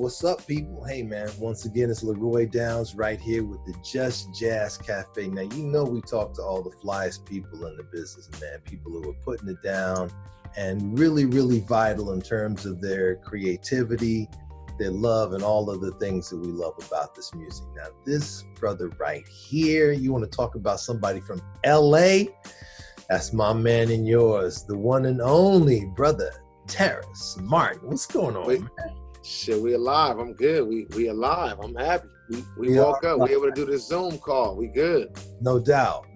What's up, people? Hey, man, once again, it's Leroy Downs right here with the Just Jazz Cafe. Now, you know we talk to all the flyest people in the business, man, people who are putting it down and really, really vital in terms of their creativity, their love, and all of the things that we love about this music. Now, this brother right here, you want to talk about somebody from L.A.? That's my man and yours, the one and only brother, Terrace. Martin, what's going on, man? Shit, we alive. I'm good. We alive. I'm happy. We woke up. We able to do this Zoom call. We good. No doubt.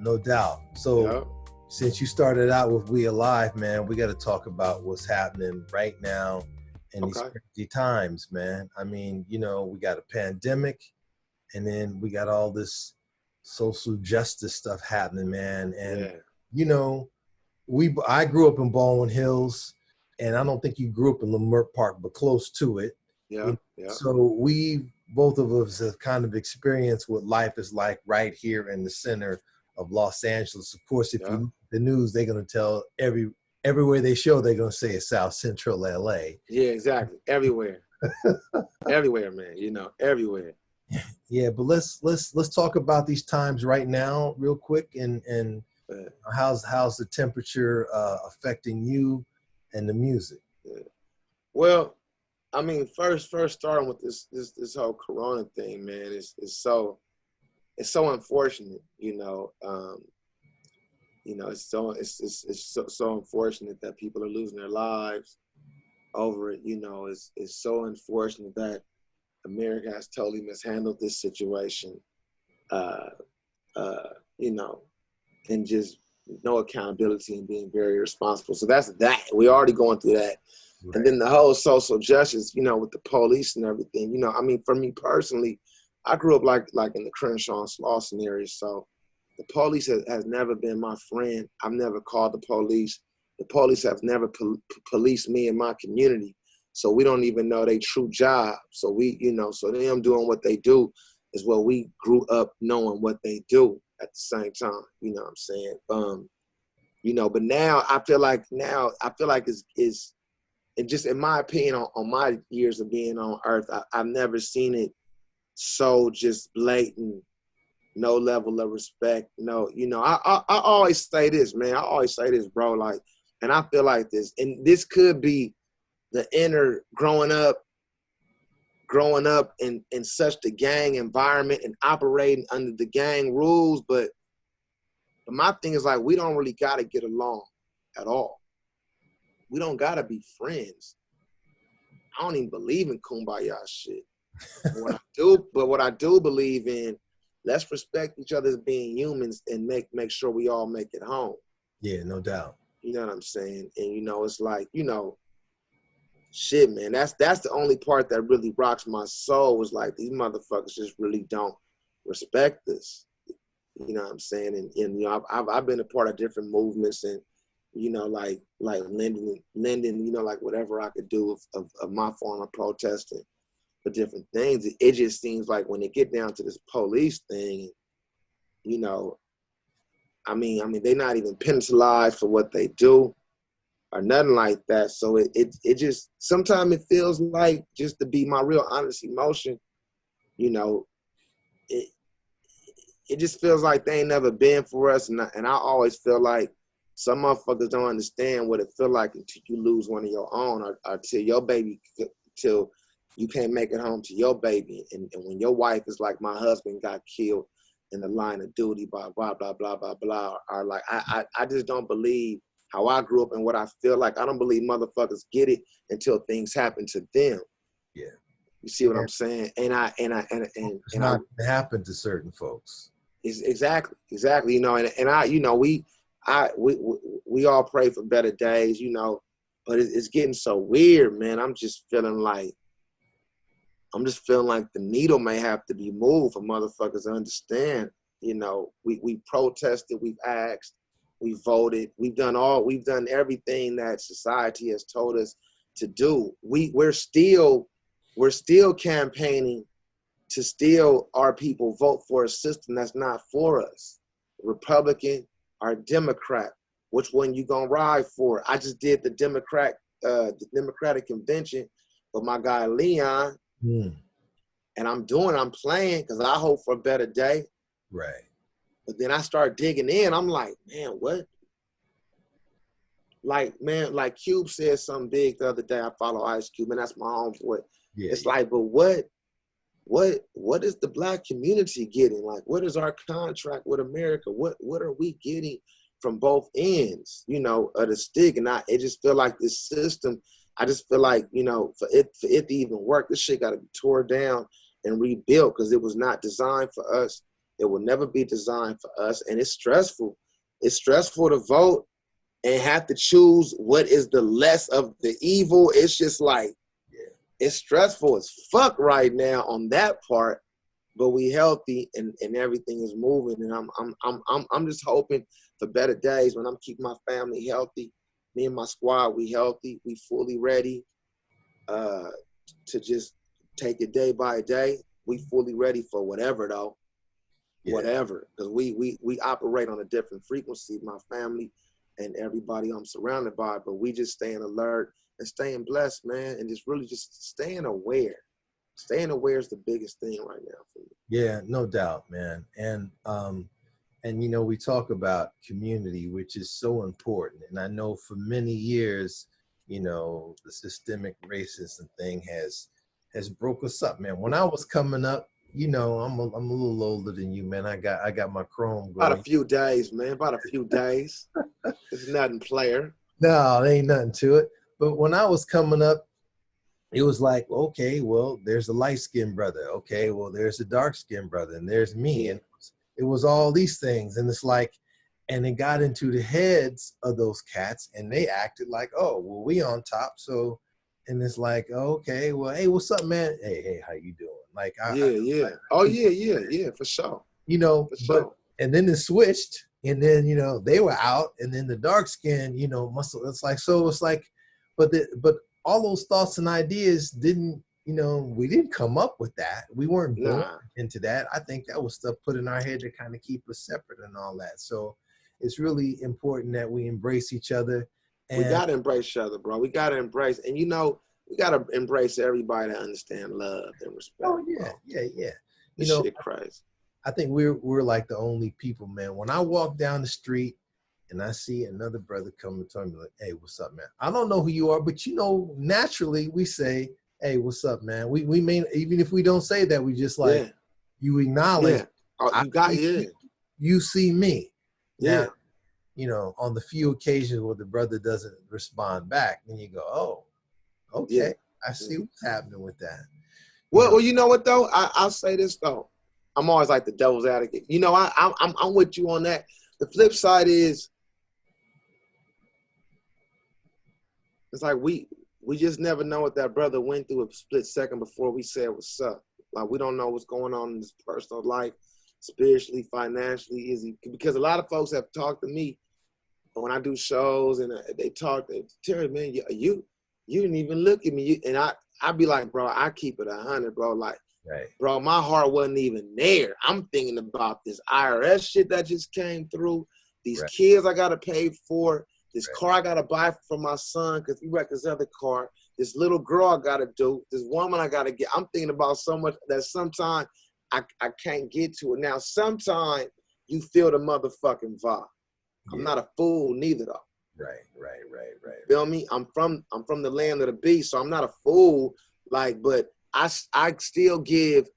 So since you started out with We Alive, man, we got to talk about what's happening right now in these crazy times, man. I mean, you know, we got a pandemic and then we got all this social justice stuff happening, man. And, you know, I grew up in Baldwin Hills. And I don't think you grew up in Leimert Park, but close to it. Yeah. So both of us have kind of experienced what life is like right here in the center of Los Angeles. Of course, if you look at the news, they're going to tell everywhere they show, they're going to say it's South Central LA. Yeah, exactly. Everywhere. Everywhere, man. You know, everywhere. Yeah, but let's talk about these times right now real quick and how's the temperature affecting you and the music? Well, I mean, first starting with this whole Corona thing, man, it's so unfortunate, you know. It's so unfortunate that people are losing their lives over it. You know, it's so unfortunate that America has totally mishandled this situation. You know, and just no accountability and being very responsible. So that's that. We're already going through that. Right. And then the whole social justice, you know, with the police and everything, you know, I mean, for me personally, I grew up like in the Crenshaw and Slauson area. So the police has never been my friend. I've never called the police. The police have never policed me in my community. So we don't even know their true job. So so them doing what they do is what we grew up knowing what they do at the same time, you know what I'm saying? You know, but now I feel like it's just in my opinion on my years of being on earth, I've never seen it so just blatant, no level of respect. No, you know, I always say this, man. I always say this, bro, like, and I feel like this, and this could be the inner growing up in such the gang environment and operating under the gang rules, but my thing is like, we don't really gotta get along at all. We don't gotta be friends. I don't even believe in kumbaya shit. What I do believe in, let's respect each other as being humans and make sure we all make it home. Yeah, no doubt. You know what I'm saying? And you know, it's like, you know, shit, man, that's the only part that really rocks my soul, was like, these motherfuckers just really don't respect this. You know what I'm saying? And you know, I've been a part of different movements, and you know, like lending, you know, like whatever I could do of my form of protesting for different things. It just seems like when they get down to this police thing, you know, I mean, they're not even penalized for what they do or nothing like that. So it just, sometimes it feels like, just to be my real honest emotion, you know, it just feels like they ain't never been for us. And I always feel like some motherfuckers don't understand what it feel like until you lose one of your own, or till your baby, till you can't make it home to your baby. And when your wife is like, my husband got killed in the line of duty by blah, blah, blah, blah, blah, or like, I just don't believe how I grew up and what I feel like. I don't believe motherfuckers get it until things happen to them. Yeah. You see what I'm saying? And it's not gonna happen to certain folks. Exactly. You know, and I, you know, we all pray for better days, you know, but it's getting so weird, man. I'm just feeling like the needle may have to be moved for motherfuckers to understand. You know, we protested, we've asked, we voted, we've done everything that society has told us to do. We're still campaigning to still our people vote for a system that's not for us. Republican or Democrat, which one you gonna ride for? I just did the Democratic convention with my guy Leon, Mm. And I'm playing because I hope for a better day. Right. But then I start digging in. I'm like, man, what? Like, man, like Cube said something big the other day. I follow Ice Cube, and that's my homeboy. Yeah. It's like, but what is the Black community getting? Like, what is our contract with America? What are we getting from both ends, you know, of the stick? And it just feel like this system, I just feel like, you know, for it to even work, this shit got to be tore down and rebuilt because it was not designed for us. It will never be designed for us. And it's stressful. It's stressful to vote and have to choose what is the less of the evil. It's just like, it's stressful as fuck right now on that part, but we healthy and everything is moving. And I'm just hoping for better days when I'm keeping my family healthy. Me and my squad, we healthy, we fully ready to just take it day by day. We fully ready for whatever though, whatever, because we operate on a different frequency. My family and everybody I'm surrounded by, but we just staying alert and staying blessed, man, and just really just staying aware. Staying aware is the biggest thing right now for me. Yeah, no doubt, man. And you know, we talk about community, which is so important. And I know for many years, you know, the systemic racism thing has broke us up, man. When I was coming up, you know, I'm a little older than you, man. I got my chrome going. About a few days, man. About a few days. It's nothing, player. No, there ain't nothing to it. But when I was coming up, it was like, okay, well, there's a light-skinned brother. Okay, well, there's a dark-skinned brother, and there's me. And it was all these things. And it's like, and it got into the heads of those cats, and they acted like, oh, well, we on top. So, and it's like, okay, well, hey, what's up, man? Hey, how you doing? Like, yeah, for sure. You know, for sure. And then it switched, and then, you know, they were out, and then the dark skin, you know, it's like, but all those thoughts and ideas didn't, you know, we didn't come up with that. We weren't born into that. I think that was stuff put in our head to kind of keep us separate and all that. So it's really important that we embrace each other. And we got to embrace each other, bro. We got to embrace, and you know, we got to embrace everybody to understand love and respect. Oh, yeah, bro. yeah. This shit crazy. I think we're like the only people, man. When I walk down the street and I see another brother coming to me like, hey, what's up, man? I don't know who you are, but you know, naturally we say, hey, what's up, man? We may, even if we don't say that, we just like, you acknowledge. You see me. Now, you know, on the few occasions where the brother doesn't respond back, then you go, oh, okay, I see what's happening with that. Well, you know what though? I'll say this though. I'm always like the devil's advocate. You know, I'm with you on that. The flip side is, it's like we just never know what that brother went through a split second before we said what's up. Like, we don't know what's going on in his personal life, spiritually, financially. Because a lot of folks have talked to me when I do shows, and they talk, Terry, man, you didn't even look at me. And I'd be like, bro, I keep it 100, bro. Like, bro, my heart wasn't even there. I'm thinking about this IRS shit that just came through, these kids I got to pay for, this car I got to buy for my son because he wrecked his other car, this little girl I got to do, this woman I got to get. I'm thinking about so much that sometimes I can't get to it. Now, sometimes you feel the motherfucking vibe. I'm not a fool neither, though. Right. Feel me? I'm from the land of the beast, so I'm not a fool. Like, but I still give,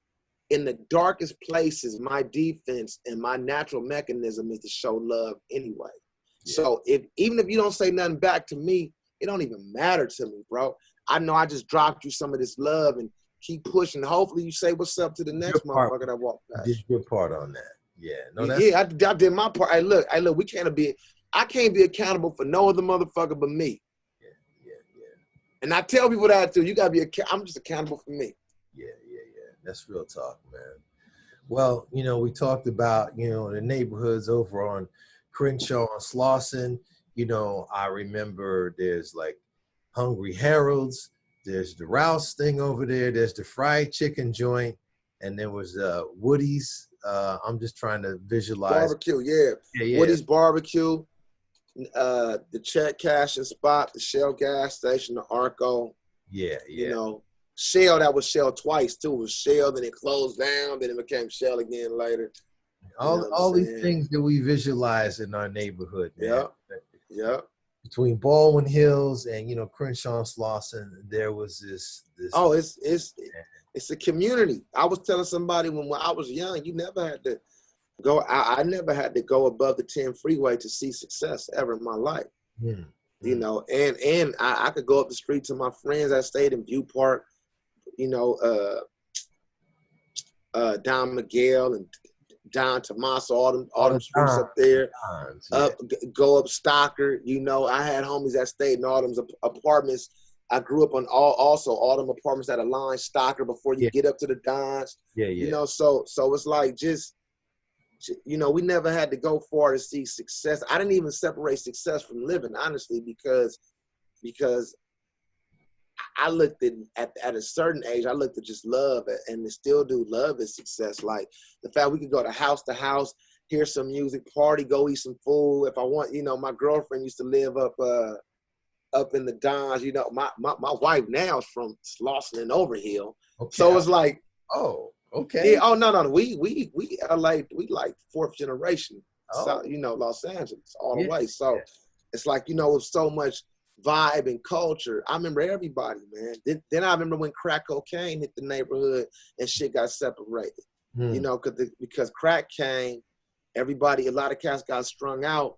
in the darkest places, my defense and my natural mechanism is to show love anyway. So even if you don't say nothing back to me, it don't even matter to me, bro. I know I just dropped you some of this love and keep pushing. Hopefully you say what's up to the next motherfucker that walked past. Did your part on that. I did my part. Hey, look, I can't be accountable for no other motherfucker but me. Yeah. And I tell people that too. You gotta be I'm just accountable for me. Yeah. That's real talk, man. Well, you know, we talked about, you know, the neighborhoods over on Crenshaw and Slauson. You know, I remember there's like Hungry Harold's, there's the Rouse thing over there, there's the fried chicken joint, and there was Woody's. I'm just trying to visualize. Barbecue, yeah. Woody's barbecue, the check cashing spot, the Shell gas station, the Arco. Yeah. You know, Shell, that was Shell twice too. It was Shell, then it closed down, then it became Shell again later. All these things that we visualize in our neighborhood, man. Yeah. Between Baldwin Hills and Crenshaw and Slauson, there was this. Oh, it's a community. I was telling somebody when I was young, you never had to go. I never had to go above the 10 freeway to see success ever in my life. You know, and I could go up the street to my friends that stayed in View Park, Don Miguel and Don Tomaso, all them streets up there. Go up Stocker. I had homies that stayed in all them apartments. I grew up on all them apartments that align Stocker before you get up to the Dons. So it's like we never had to go far to see success. I didn't even separate success from living, honestly, because I looked at a certain age, I looked at just love, and still do. Love is success. Like the fact we could go to house, hear some music, party, go eat some food. If I want, my girlfriend used to live up in the Dons. My wife now is from Slauson and Overhill. Okay. So it's like, oh, okay. Yeah, no. We are like fourth generation. So, Los Angeles all the way. So it's like, with so much vibe and culture. I remember everybody, man. Then I remember when crack cocaine hit the neighborhood and shit got separated. Because crack came, a lot of cats got strung out.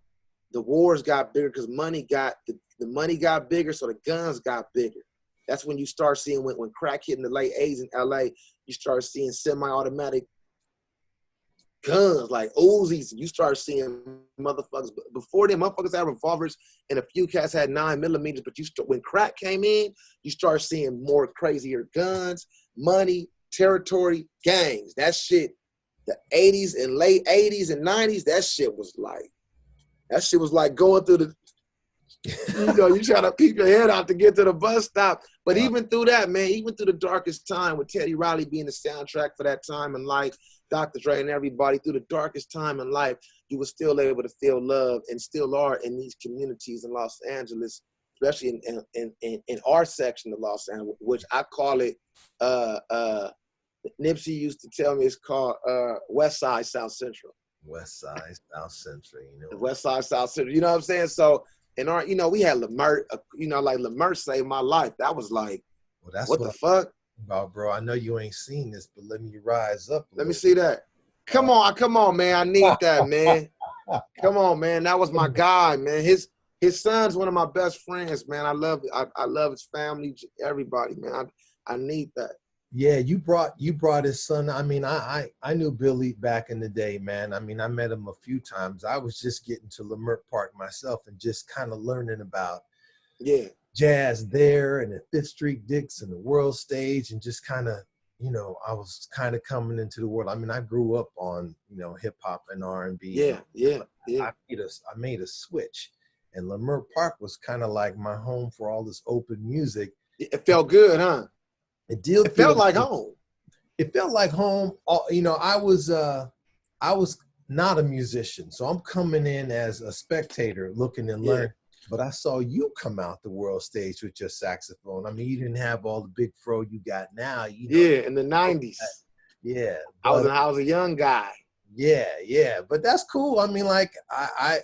The wars got bigger because the money got bigger, so the guns got bigger. That's when you start seeing when crack hit in the late 80s in LA, you start seeing semi-automatic guns like Uzis. You start seeing motherfuckers. Before them, motherfuckers had revolvers and a few cats had 9mm. But when crack came in, you start seeing more crazier guns, money, territory, gangs. That shit, the 80s and late 80s and 90s, that shit was like going through the, you try to peep your head out to get to the bus stop. But even through that, man, even through the darkest time, with Teddy Riley being the soundtrack for that time in life, Dr. Dre and everybody, through the darkest time in life, you were still able to feel love, and still are in these communities in Los Angeles, especially in our section of Los Angeles, which I call it, Nipsey used to tell me it's called West Side, South Central. West Side, South Central, West Side, South Central, you know what I'm saying? So, and our, we had Lamert, like Lamert saved my life. That was like, well, that's what the fuck? About, bro, I know you ain't seen this, but let me rise up. Let me see that. Come on, man. I need that, man. Come on, man. That was my guy, man. His son's one of my best friends, man. I love his family, everybody, man. I need that. Yeah, you brought his son. I mean, I knew Billy back in the day, man. I mean, I met him a few times. I was just getting to Lamert Park myself and just kind of learning about jazz there and the Fifth Street Dicks and the world stage, and just kind of, I was kind of coming into the world. I mean, I grew up on, hip hop and R&B. Yeah. I made a switch, and Lamert Park was kind of like my home for all this open music. It felt good, huh? It felt like home. It felt like home. I was not a musician, so I'm coming in as a spectator, looking and learning. But I saw you come out the world stage with your saxophone. I mean, you didn't have all the big fro you got now. In the 90s. Yeah, I was a young guy. Yeah, but that's cool. I mean, like I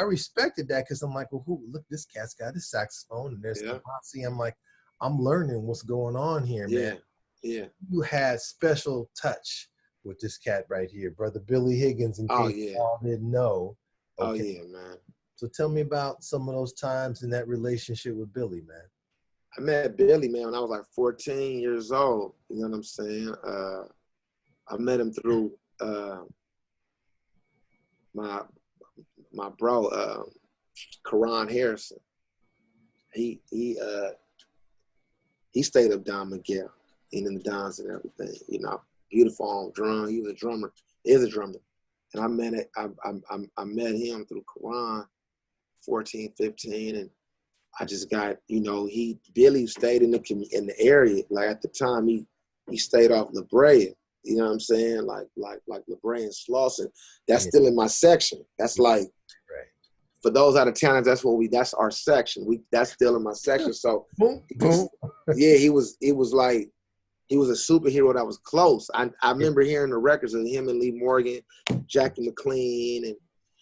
respected that, because I'm like, well, look, this cat's got his saxophone, and there's Kamasi. I'm like, I'm learning what's going on here, man. Yeah. You had special touch with this cat right here, brother Billy Higgins, in case y'all didn't know. Okay. Oh yeah, man. So tell me about some of those times in that relationship with Billy, man. I met Billy, man, when I was like 14 years old. You know what I'm saying? I met him through my bro, Karan Harrison. He stayed up Don Miguel, in the Dons and everything. Beautiful on drum. He was a drummer. Is a drummer. And I met him through Karan, 14, 15, and I just got, Billy stayed in the area. Like at the time, he stayed off La Brea. You know what I'm saying? Like La Brea and Slauson. That's still in my section. That's like for those out of town, that's our section. That's still in my section. So Boom, boom. yeah, he was like, he was a superhero that was close. I remember hearing the records of him and Lee Morgan, Jackie McLean, and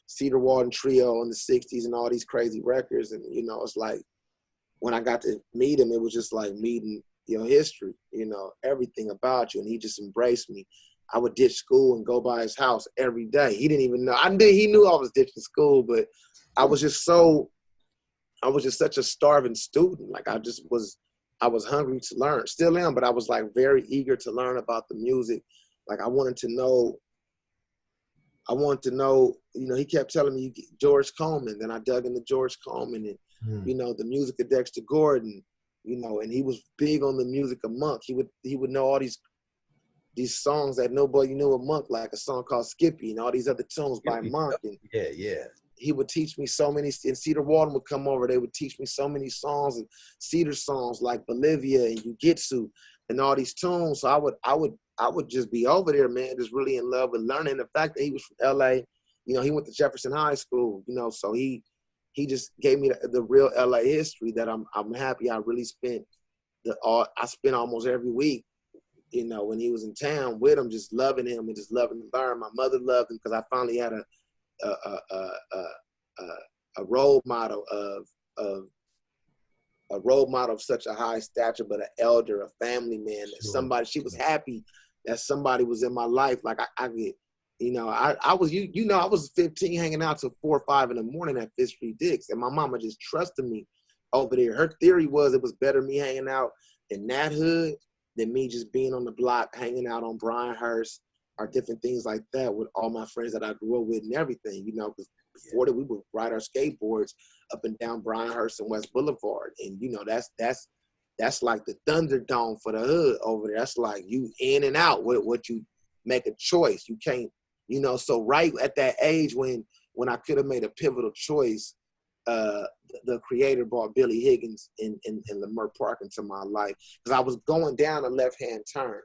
Cedar Walden Trio in the 60s and all these crazy records. And, you know, it's like, when I got to meet him, it was just like meeting your history, you know, everything about you. And he just embraced me. I would ditch school and go by his house every day. He didn't even know. He knew I was ditching school, but I was just such a starving student. Like I was hungry to learn. Still am, but I was like very eager to learn about the music. Like I wanted to know, you know, he kept telling me George Coleman. Then I dug into George Coleman and, you know, the music of Dexter Gordon, you know, and he was big on the music of Monk. He would know all these songs that nobody knew of Monk, like a song called Skippy and all these other tunes by Monk. And yeah. He would teach me so many, and Cedar Walden would come over, they would teach me so many songs and Cedar songs like Bolivia and Ugitsu and all these tunes. So I would just be over there, man, just really in love with learning. The fact that he was from LA, you know, he went to Jefferson High School, you know, so he just gave me the real LA history that I'm happy I really spent I spent almost every week, you know, when he was in town with him, just loving him and just loving to learn. My mother loved him because I finally had a role model of such a high stature, but an elder, a family man, somebody. She was happy that somebody was in my life. Like I get, you know, I was I was 15 hanging out till 4 or 5 in the morning at Fifth Street Dicks, and my mama just trusted me over there. Her theory was it was better me hanging out in that hood than me just being on the block hanging out on Bryanhurst or different things like that with all my friends that I grew up with and everything, you know, because before that we would ride our skateboards up and down Bryanhurst and West Boulevard. And, you know, that's like the Thunderdome for the hood over there. That's like you in and out with what you make a choice. You can't, you know, so right at that age when I could have made a pivotal choice, the creator brought Billy Higgins in Leimert Park into my life. Because I was going down a left-hand turn.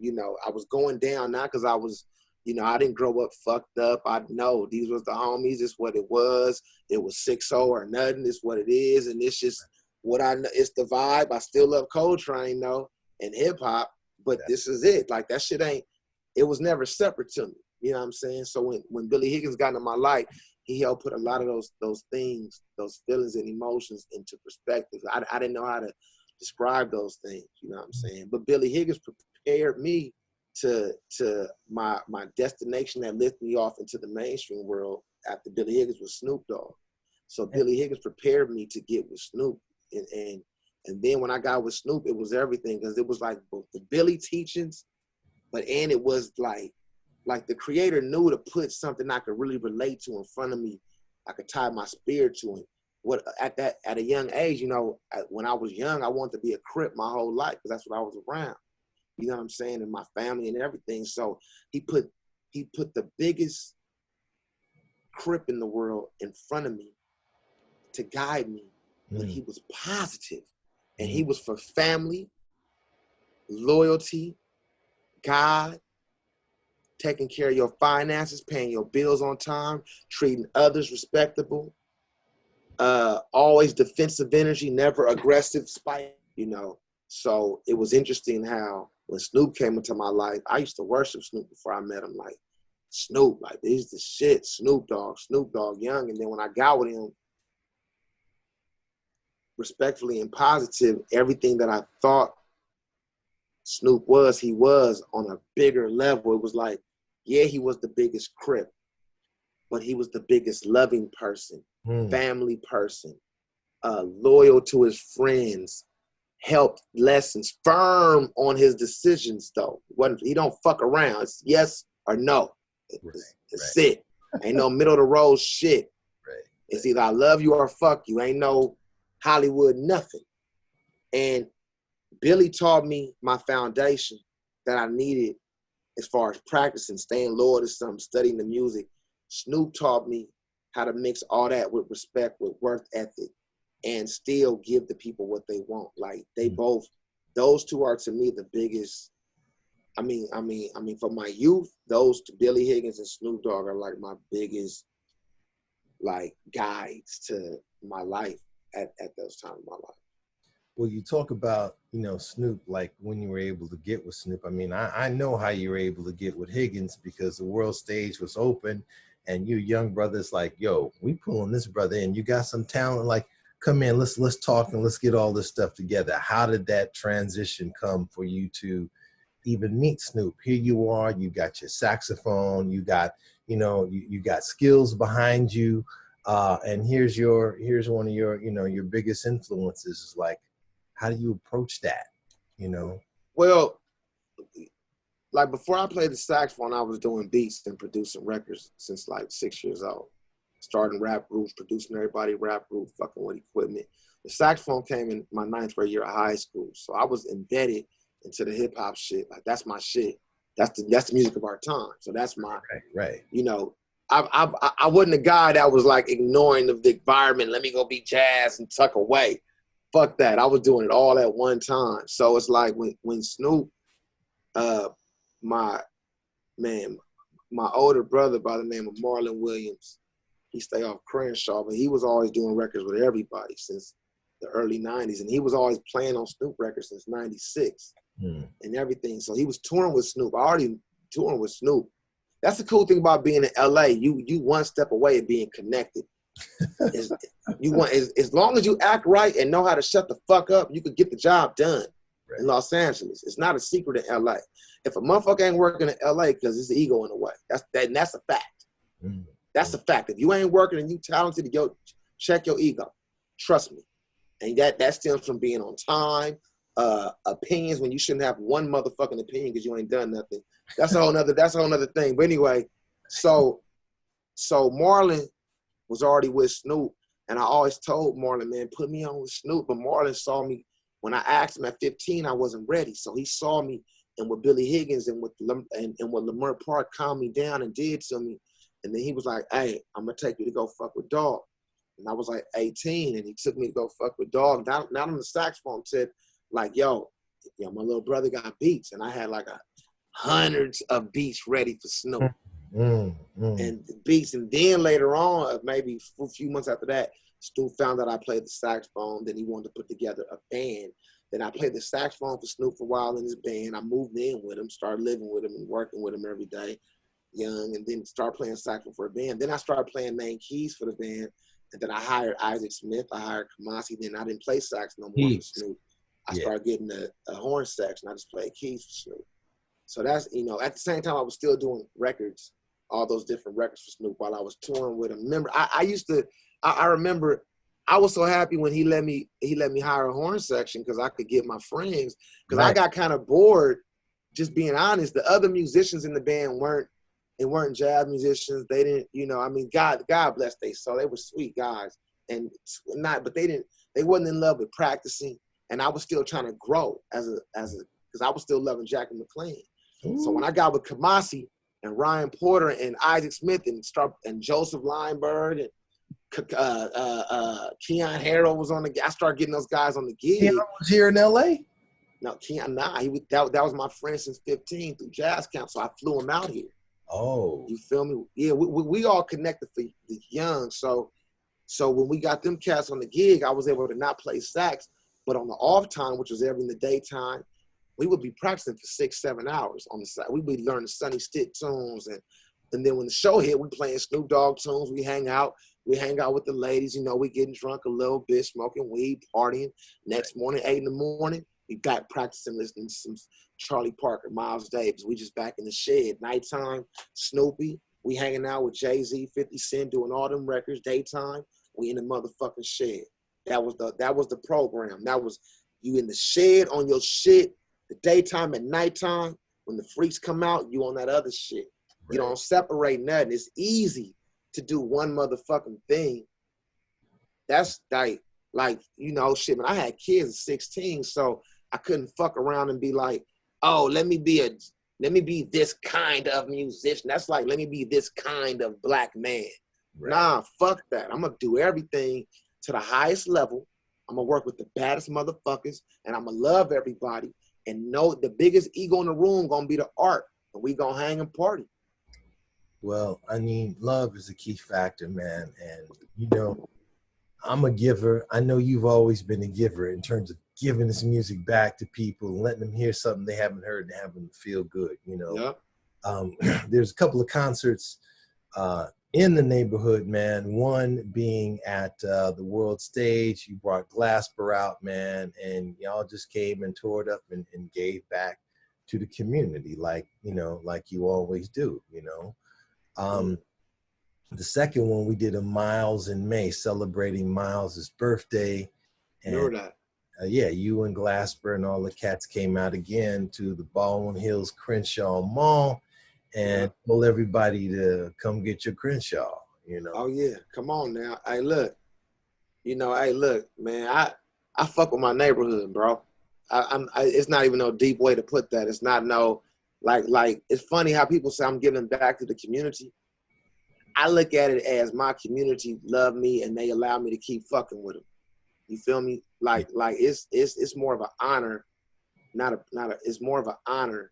You know, I was going down, not because I was, you know, I didn't grow up fucked up. I know these was the homies. It's what it was. It was 6-0 or nothing. It's what it is. And it's just what I know. It's the vibe. I still love Coltrane, though, and hip-hop. But this is it. Like, that shit it was never separate to me. You know what I'm saying? So when Billy Higgins got into my life, he helped put a lot of those things, those feelings and emotions into perspective. I didn't know how to describe those things. You know what I'm saying? But Billy Higgins prepared me to my destination that lifted me off into the mainstream world after Billy Higgins was Snoop Dogg. So Billy Higgins prepared me to get with Snoop. And then when I got with Snoop, it was everything, because it was like both the Billy teachings, and it was like the creator knew to put something I could really relate to in front of me. I could tie my spirit to it. What at a young age, you know, when I was young, I wanted to be a Crip my whole life because that's what I was around. You know what I'm saying? And my family and everything. So he put the biggest Crip in the world in front of me to guide me. But he was positive. And he was for family, loyalty, God, taking care of your finances, paying your bills on time, treating others respectable, always defensive energy, never aggressive, spite, you know. So it was interesting how when Snoop came into my life, I used to worship Snoop before I met him. Like, Snoop, like, this is the shit, Snoop Dogg young. And then when I got with him, respectfully and positive, everything that I thought Snoop was, he was on a bigger level. It was like, yeah, he was the biggest Crip, but he was the biggest loving person, family person, loyal to his friends, helped lessons, firm on his decisions though. He don't fuck around. It's yes or no. It's it. Ain't no middle of the road shit. It's either I love you or fuck you. Ain't no Hollywood nothing. And Billy taught me my foundation that I needed as far as practicing, staying loyal to something, studying the music. Snoop taught me how to mix all that with respect, with work ethic, and still give the people what they want. Like they both, those two are to me the biggest. I mean, for my youth, those two, Billy Higgins and Snoop Dogg, are like my biggest like guides to my life at those times of my life. Well, you talk about, Snoop, like when you were able to get with Snoop. I mean, I know how you were able to get with Higgins because the world stage was open and you young brothers like, yo, we pulling this brother in. You got some talent, like, come in, let's talk and let's get all this stuff together. How did that transition come for you to even meet Snoop? Here you are, you got your saxophone, you got, you got skills behind you. And here's one of your, your biggest influences is like, how do you approach that? Well, like before I played the saxophone, I was doing beats and producing records since like 6 years old. Starting rap groups, producing everybody rap group, fucking with equipment. The saxophone came in my 9th grade year of high school. So I was embedded into the hip hop shit. Like that's my shit. That's the music of our time. So that's my, right. I wasn't a guy that was like ignoring the environment. Let me go be jazz and tuck away. Fuck that. I was doing it all at one time. So it's like when Snoop, my older brother by the name of Marlon Williams, he stayed off Crenshaw, but he was always doing records with everybody since the early 90s. And he was always playing on Snoop records since 96 and everything. So he was touring with Snoop. I already touring with Snoop. That's the cool thing about being in LA. You one step away of being connected. As long as you act right and know how to shut the fuck up, you could get the job done in Los Angeles. It's not a secret in LA. If a motherfucker ain't working in LA because it's ego in the way, that's a fact. That's a fact. If you ain't working and you talented, check your ego. Trust me. And that stems from being on time, opinions when you shouldn't have one motherfucking opinion because you ain't done nothing. That's a whole nother thing. But anyway, so Marlon was already with Snoop, and I always told Marlon, man, put me on with Snoop. But Marlon saw me when I asked him at 15, I wasn't ready. So he saw me and with Billy Higgins and what Lamar Park calmed me down and did to me. And then he was like, hey, I'm gonna take you to go fuck with Dog. And I was like 18, and he took me to go fuck with Dog. Not on the saxophone, said like, yo, my little brother got beats. And I had like hundreds of beats ready for Snoop. And the beats. And then later on, maybe a few months after that, Snoop found out I played the saxophone. Then he wanted to put together a band. Then I played the saxophone for Snoop for a while in his band. I moved in with him, started living with him and working with him every day, young, and then started playing saxophone for a band. Then I started playing main keys for the band. And then I hired Isaac Smith. I hired Kamasi. Then I didn't play sax no more for Snoop. I started getting a horn section. I just played keys for Snoop. So that's, at the same time, I was still doing records, all those different records for Snoop while I was touring with him. Remember, I remember I was so happy when he let me hire a horn section because I could get my friends, because I got kind of bored, just being honest. The other musicians in the band weren't jazz musicians. They didn't, God bless they soul. They were sweet guys, but they wasn't in love with practicing. And I was still trying to grow because I was still loving Jackie McLean. Ooh. So when I got with Kamasi and Ryan Porter and Isaac Smith and Joseph Lineberg and Keon Harrell was on I started getting those guys on the gig. Keon was here in LA? No, Keon, that was my friend since 15 through Jazz Camp, so I flew him out here. Oh. You feel me? Yeah, we all connected for the young. So when we got them cats on the gig, I was able to not play sax, but on the off time, which was every in the daytime, we would be practicing for 6-7 hours on the side. We'd be learning Sonny Stitt tunes, and then when the show hit, we playing Snoop Dogg tunes. We hang out with the ladies. We getting drunk a little bit, smoking weed, partying. Next morning, 8 in the morning, we back practicing, listening to some Charlie Parker, Miles Davis. We just back in the shed. Nighttime, Snoopy. We hanging out with Jay-Z, 50 Cent, doing all them records. Daytime, we in the motherfucking shed. That was the program. That was you in the shed on your shit. The daytime and nighttime, when the freaks come out, you on that other shit. Right. You don't separate nothing. It's easy to do one motherfucking thing. That's like shit. Man, I had kids at 16, so I couldn't fuck around and be like, oh, let me be this kind of musician. That's like, let me be this kind of black man. Right. Nah, fuck that. I'm gonna do everything to the highest level. I'm gonna work with the baddest motherfuckers, and I'm gonna love everybody. And know the biggest ego in the room gonna be the art, and we gonna hang and party. Well, I mean, love is a key factor, man. And, you know, I'm a giver. I know you've always been a giver in terms of giving this music back to people, letting them hear something they haven't heard and having them feel good. You know, Yeah. there's a couple of concerts in the neighborhood, man. One being at the World Stage. You brought Glasper out, man, and y'all just came and tore it up and gave back to the community, like, you know, like you always do, you know. Yeah. Um, the second one, we did a Miles in May, celebrating Miles's birthday. And Remember that. yeah, you and Glasper and all the cats came out again to the Baldwin Hills Crenshaw Mall Yeah. and told everybody to come get your Crenshaw, you know. Oh yeah. Come on now. Hey, look. You know, hey, look, man. I fuck with my neighborhood, bro. It's not even no deep way to put that. It's not no like. It's funny how people say I'm giving back to the community. I look at it as my community love me and they allow me to keep fucking with them. You feel me? Like it's more of an honor, not a. It's more of an honor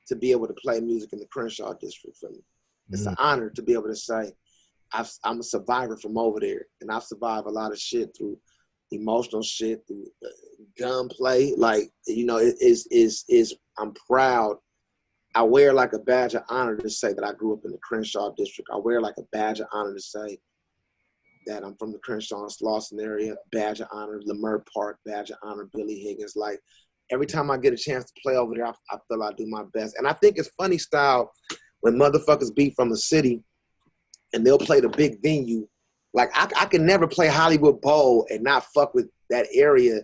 to be able to play music in the Crenshaw district for me. It's an Mm, honor to be able to say I'm a survivor from over there, and I've survived a lot of shit through emotional shit, through gunplay. Like, you know, it is. I'm proud. I wear like a badge of honor to say that I grew up in the Crenshaw district. I wear like a badge of honor to say that I'm from the Crenshaw and Slauson area. Badge of honor, Leimert Park. Badge of honor, Billy Higgins. Like, every time I get a chance to play over there, I feel I do my best. And I think it's funny style when motherfuckers be from the city and they'll play the big venue. Like, I can never play Hollywood Bowl and not fuck with that area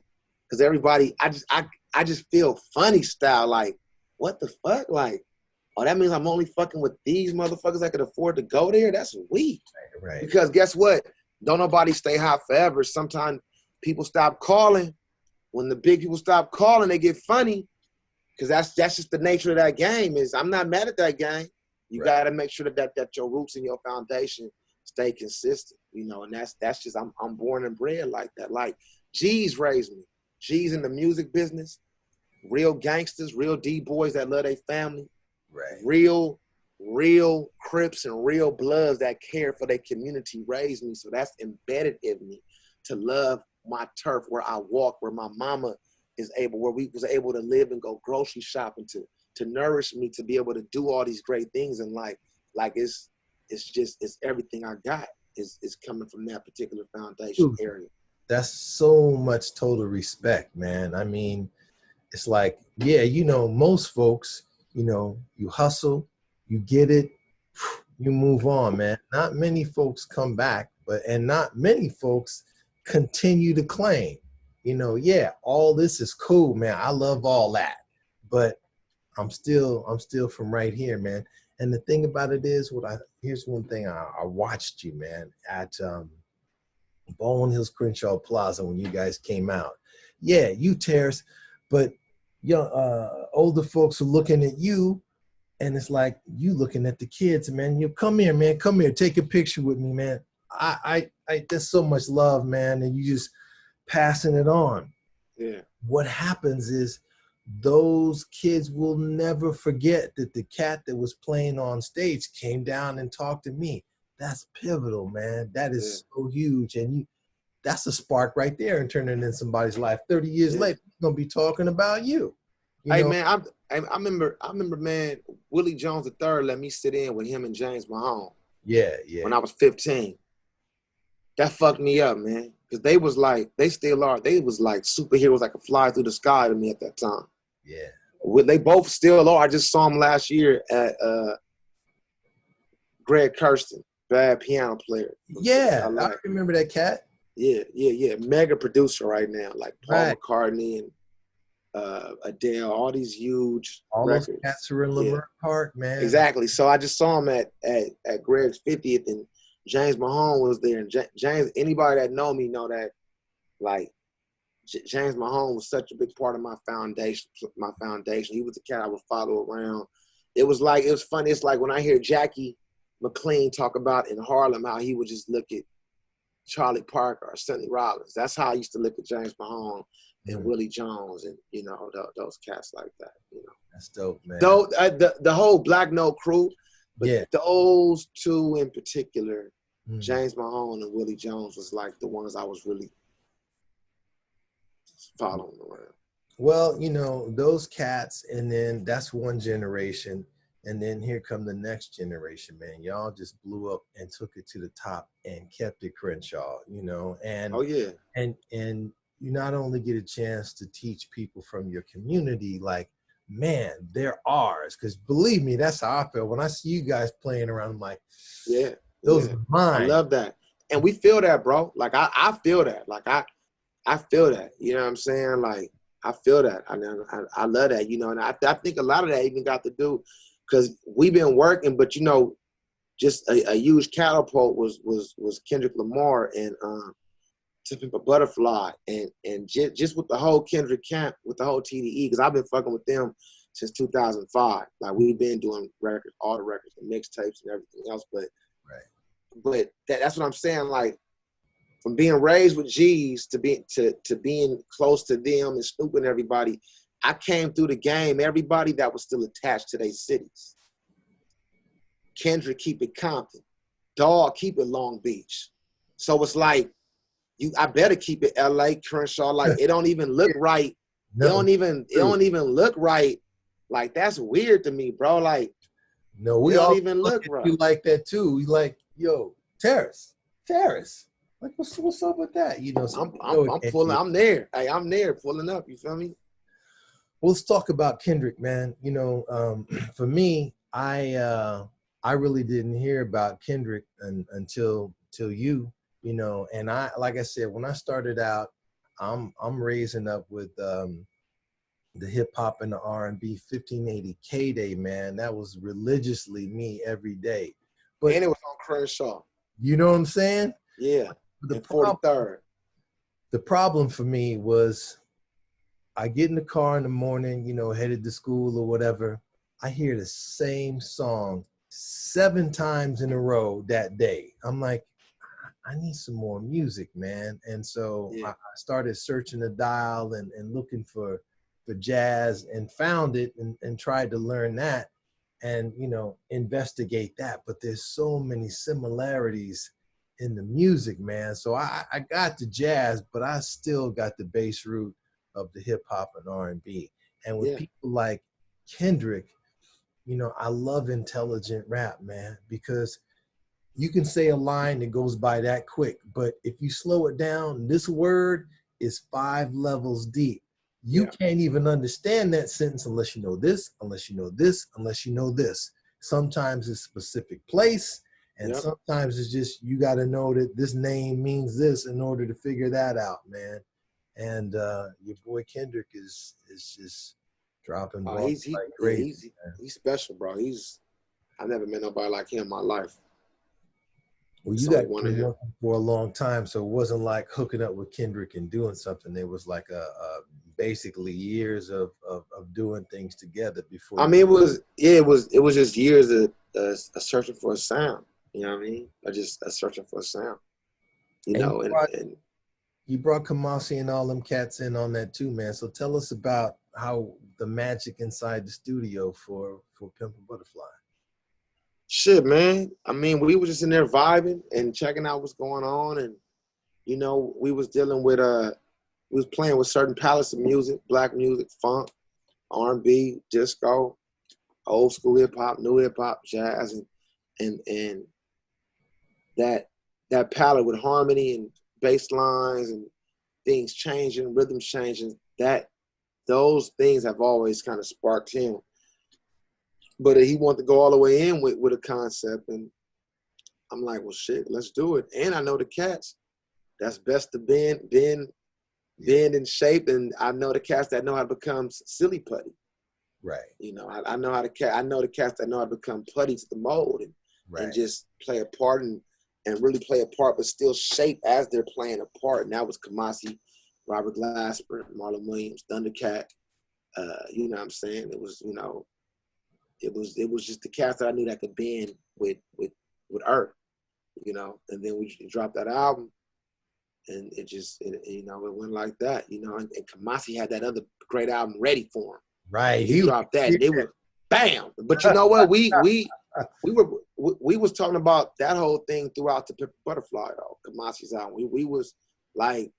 because everybody, I just feel funny style. Like, what the fuck? Like, oh, that means I'm only fucking with these motherfuckers that could afford to go there? That's weak. right. Because guess what? Don't nobody stay hot forever. Sometimes people stop calling. When the big people stop calling, they get funny. Because that's just the nature of that game. Is I'm not mad at that game. You Right. got to make sure that your roots and your foundation stay consistent. You know, and that's just I'm born and bred like that. Like, G's raised me. G's in the music business. Real gangsters, real D-boys that love their family. Right. Real Crips and real Bloods that care for their community raised me. So that's embedded in me to love my turf, where I walk, where my mama is able, where we was able to live and go grocery shopping, to nourish me, to be able to do all these great things in life. Like, it's everything I got is coming from that particular foundation Dude, area. that's so much total respect, man. I mean, it's like, yeah, you know, most folks, you know, you hustle, you get it, you move on, man. Not many folks come back, and not many folks continue to claim, you know, yeah, all this is cool, man. I love all that, but I'm still from right here, man. And the thing about it is, here's one thing I watched you, man, at Baldwin Hills Crenshaw Plaza when you guys came out. Yeah, you Terrace, but young older folks are looking at you, and it's like you looking at the kids, man. You come here, man. Come here, take a picture with me, man. There's so much love, man, and you just passing it on. Yeah. What happens is those kids will never forget that the cat that was playing on stage came down and talked to me. That's pivotal, man. That Yeah. is so huge, and that's a spark right there and turning in somebody's life. 30 years Yeah. later, we're gonna be talking about you. Hey, know? man, I remember, man, Willie Jones III let me sit in with him and James Mahone Yeah. when I was 15. That fucked me up, man. Because they was like, they still are. They was like superheroes that could fly through the sky to me at that time. Yeah. They both still are. I just saw them last year at Greg Kirsten, bad piano player. Yeah, I remember that cat. Yeah. Mega producer right now, like Paul Right. McCartney and Adele, all these huge All records. those cats are in Leimert Park, man. Exactly. So I just saw him at Greg's 50th, and James Mahone was there. And James, anybody that know me know that, like, James Mahone was such a big part of my foundation. He was the cat I would follow around. It was funny. It's like when I hear Jackie McLean talk about in Harlem how he would just look at Charlie Parker or Sonny Rollins. That's how I used to look at James Mahone and Willie Jones and, you know, those cats like that. You know, that's dope, man. Though the whole Black Note crew, But Yeah. those two in particular, Mm. James Mahone and Willie Jones, was like the ones I was really following around. Well, those cats, and then that's one generation. And then here come the next generation, man. Y'all just blew up and took it to the top and kept it Crenshaw, and Oh yeah. and you not only get a chance to teach people from your community, like, man, they're ours. Because believe me, that's how I feel when I see you guys playing around. I'm like, Yeah, those yeah. are mine. I love that, and we feel that, bro. Like I feel that. Like I feel that. You know what I'm saying? Like I feel that. I love that. And I think a lot of that even got to do because we've been working, but just a huge catapult was Kendrick Lamar and To Pimp a Butterfly and just with the whole Kendrick camp, with the whole TDE, because I've been fucking with them since 2005. Like we've been doing records, all the records and mixtapes and everything else. But that's what I'm saying. Like from being raised with G's to being close to them and Snoop and everybody, I came through the game. Everybody that was still attached to their cities. Kendrick, keep it Compton. Dog, keep it Long Beach. So it's like, I better keep it LA, Crenshaw. Like it don't even look right. No, it don't even look right. Like that's weird to me, bro. Like no, we don't all even look right. You like that too. We like, yo, Terrace. Like what's up with that? I'm there. Hey, I'm there pulling up. You feel me? Well, let's talk about Kendrick, man. For me, I really didn't hear about Kendrick until you. And I, like I said, when I started out, I'm raising up with the hip hop and the R&B 1580 K-Day, man. That was religiously me every day. But and it was on Crenshaw. You know what I'm saying? Yeah. The 43rd. The problem for me was I get in the car in the morning, headed to school or whatever. I hear the same song 7 times in a row that day. I'm like, I need some more music, man. And so I started searching the dial and looking for jazz and found it and tried to learn that and, investigate that. But there's so many similarities in the music, man. So I got the jazz, but I still got the bass root of the hip hop and R&B. And with people like Kendrick, I love intelligent rap, man, because you can say a line that goes by that quick, but if you slow it down, this word is 5 levels deep. You can't even understand that sentence unless you know this, unless you know this, unless you know this. Sometimes it's a specific place, and sometimes it's just you got to know that this name means this in order to figure that out, man. And your boy Kendrick is just dropping balls like crazy. He's special, bro. I've never met nobody like him in my life. Well, you got working for a long time, so it wasn't like hooking up with Kendrick and doing something. There was like a basically years of doing things together before. I mean, it was just years of searching for a sound. You know what I mean? Just searching for a sound. You brought Kamasi and all them cats in on that too, man. So tell us about how the magic inside the studio for Pimp a Butterfly. Shit, man. I mean, we were just in there vibing and checking out what's going on, and we was dealing with we was playing with certain palettes of music, black music, funk, R&B, disco, old school hip hop, new hip hop, jazz, and that palette with harmony and bass lines and things changing, rhythms changing. Those things have always kind of sparked him. But he wanted to go all the way in with a concept, and I'm like, well, shit, let's do it. And I know the cats that's best to bend in shape, and I know the cats that know how to become silly putty. Right. I know I know the cats that know how to become putty to the mold and just play a part and really play a part, but still shape as they're playing a part. And that was Kamasi, Robert Glasper, Marlon Williams, Thundercat. You know what I'm saying? It was, it was just the cast that I knew that could bend with Earth, and then we dropped that album, and it went like that, and Kamasi had that other great album ready for him. Right. He dropped that. bam. But you know what? We was talking about that whole thing throughout the Pimp a Butterfly though. Kamasi's album. We was like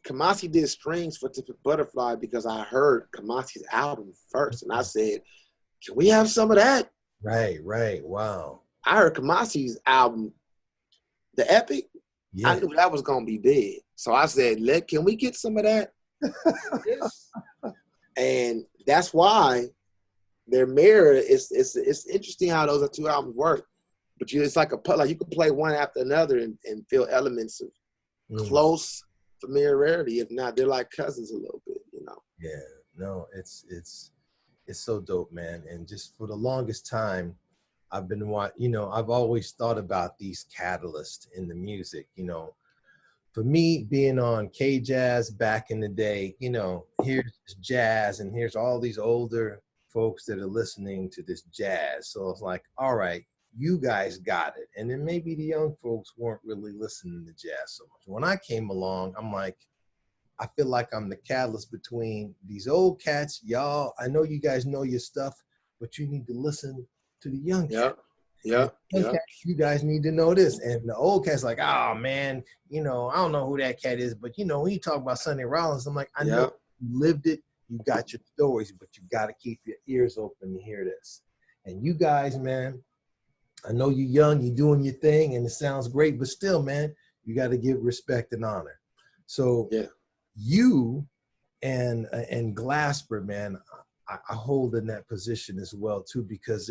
Kamasi did strings for Pimp a Butterfly because I heard Kamasi's album first, and I said, "Can we have some of that?" Right. Wow. I heard Kamasi's album, The Epic. Yeah. I knew that was gonna be big, so I said, "Can we get some of that?" And that's why their mirror is it's interesting how those two albums work. But it's like you can play one after another and feel elements of close familiarity. If not, they're like cousins a little bit, you know. Yeah, no, it's so dope, man. And just for the longest time, I've always thought about these catalysts in the music, you know. For me, being on K-Jazz back in the day, you know, here's jazz and here's all these older folks that are listening to this jazz. So it's like, all right, you guys got it. And then maybe the young folks weren't really listening to jazz so much. When I came along, I'm like, I feel like I'm the catalyst between these old cats. Y'all, I know you guys know your stuff, but you need to listen to the young cats. Yeah. You guys need to know this. And the old cat's like, oh man, you know, I don't know who that cat is, but you know, when you talk about Sonny Rollins, I'm like, I know you lived it, you got your stories, but you got to keep your ears open to hear this. And you guys, man, I know you're young, you're doing your thing, and it sounds great, but still, man, you got to give respect and honor. So you and Glasper, man, I hold in that position as well too, because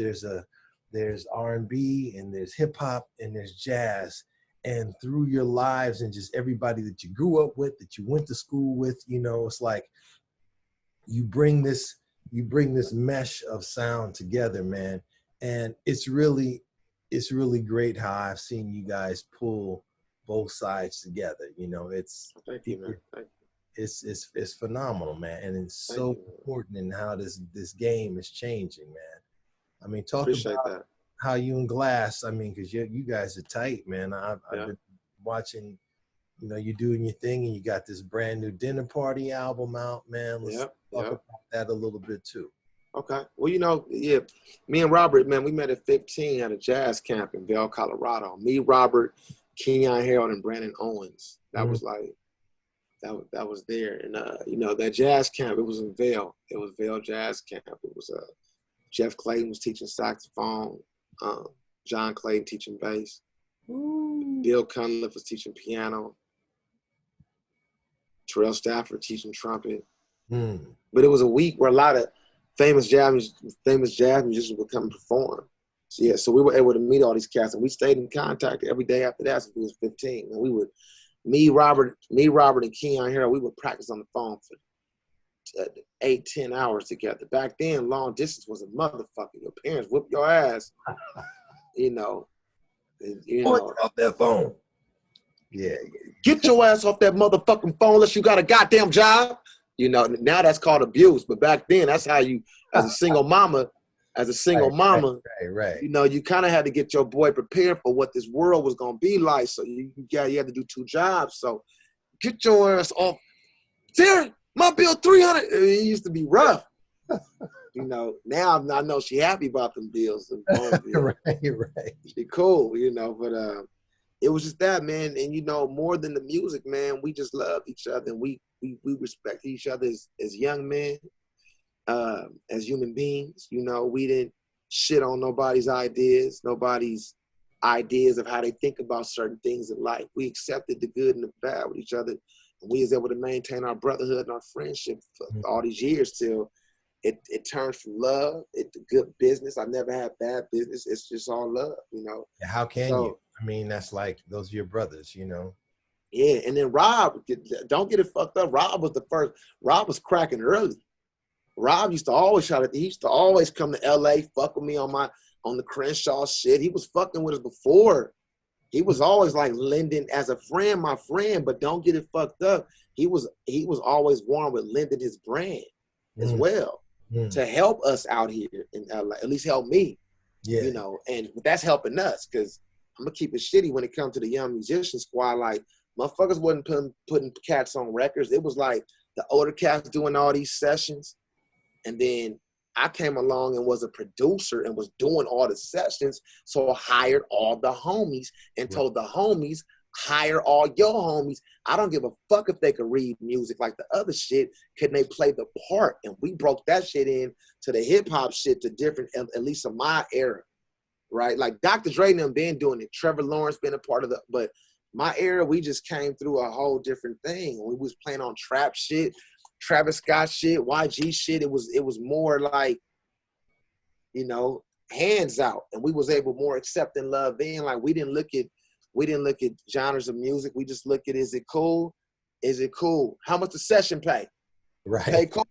there's R&B and there's hip hop and there's jazz, and through your lives and just everybody that you grew up with, that you went to school with, you know, it's like you bring this mesh of sound together, man. And it's really great how I've seen you guys pull both sides together. You know, thank you, man. Thank you. It's phenomenal, man, and it's so important in how this game is changing, man. I mean, talk about how you and Glass. I mean, because you guys are tight, man. I've been watching. You know, you're doing your thing, and you got this brand new Dinner Party album out, man. Let's talk about that a little bit too. Okay. Well, you know, me and Robert, man, we met at 15 at a jazz camp in Vail, Colorado. Me, Robert, Kenyon Harold, and Brandon Owens. That was like. That was there, and you know, that jazz camp. It was in Vail. It was Vail Jazz Camp. It was Jeff Clayton was teaching saxophone, John Clayton teaching bass, Bill Cunliffe was teaching piano, Terrell Stafford teaching trumpet. But it was a week where a lot of famous jazz musicians would come and perform. So we were able to meet all these cats, and we stayed in contact every day after that since we was 15, and we would. Me, Robert, and Kenyon Harold, we would practice on the phone for 8-10 hours together. Back then, long distance was a motherfucker. Your parents whip your ass, you know. Off that phone. Yeah. Get your ass off that motherfucking phone unless you got a goddamn job. You know, now that's called abuse. But back then, that's how you, as a single mama, right. You know, you kind of had to get your boy prepared for what this world was gonna be like. So you had to do 2 jobs. So get your ass off. Terry, my bill $300. It used to be rough. You know, now I know she happy about them bills. Right. She cool, you know. But it was just that, man. And you know, more than the music, man, we just love each other, and we respect each other as young men. As human beings, you know, we didn't shit on nobody's ideas of how they think about certain things in life. We accepted the good and the bad with each other, and we was able to maintain our brotherhood and our friendship for all these years till it turned from love into good business. I never had bad business. It's just all love, you know. How can you? I mean, that's like, those are your brothers, you know. Yeah, and then Rob, don't get it fucked up. Rob was the first. Rob was cracking early. Rob used to always he used to always come to LA, fuck with me on the Crenshaw shit. He was fucking with us before. He was always like lending as a friend, my friend, but don't get it fucked up. He was always warm with lending his brand as well to help us out here in LA, at least help me. Yeah. You know, and that's helping us, because I'm gonna keep it shitty when it comes to the young musician squad. Like, motherfuckers wasn't putting cats on records. It was like the older cats doing all these sessions. And then I came along and was a producer and was doing all the sessions. So I hired all the homies and told the homies, hire all your homies. I don't give a fuck if they could read music like the other shit. Can they play the part? And we broke that shit in to the hip hop shit to different, at least in my era, right? Like Dr. Dre and them been doing it. Trevor Lawrence been a part of the, but my era, we just came through a whole different thing. We was playing on trap shit, Travis Scott shit, YG shit. It was more like, you know, hands out, and we was able more accept and love in. Like we didn't look at genres of music. We just look at, is it cool? Is it cool? How much the session pay? Right. Pay cool.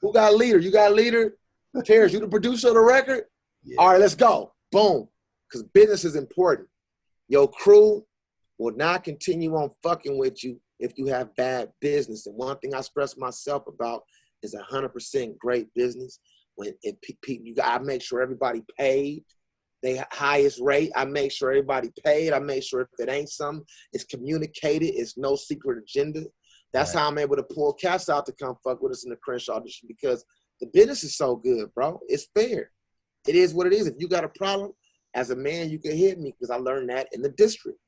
Who got a leader? You got a leader? Terrace, you the producer of the record? Yeah. All right, let's go. Boom. Because business is important. Your crew will not continue on fucking with you if you have bad business. And one thing I stress myself about is 100% great business. When you gotta make sure everybody paid the highest rate. I make sure everybody paid. I make sure if it ain't something, it's communicated. It's no secret agenda. That's how I'm able to pull cats out to come fuck with us in the Crenshaw audition, because the business is so good, bro. It's fair. It is what it is. If you got a problem, as a man, you can hit me, because I learned that in the district.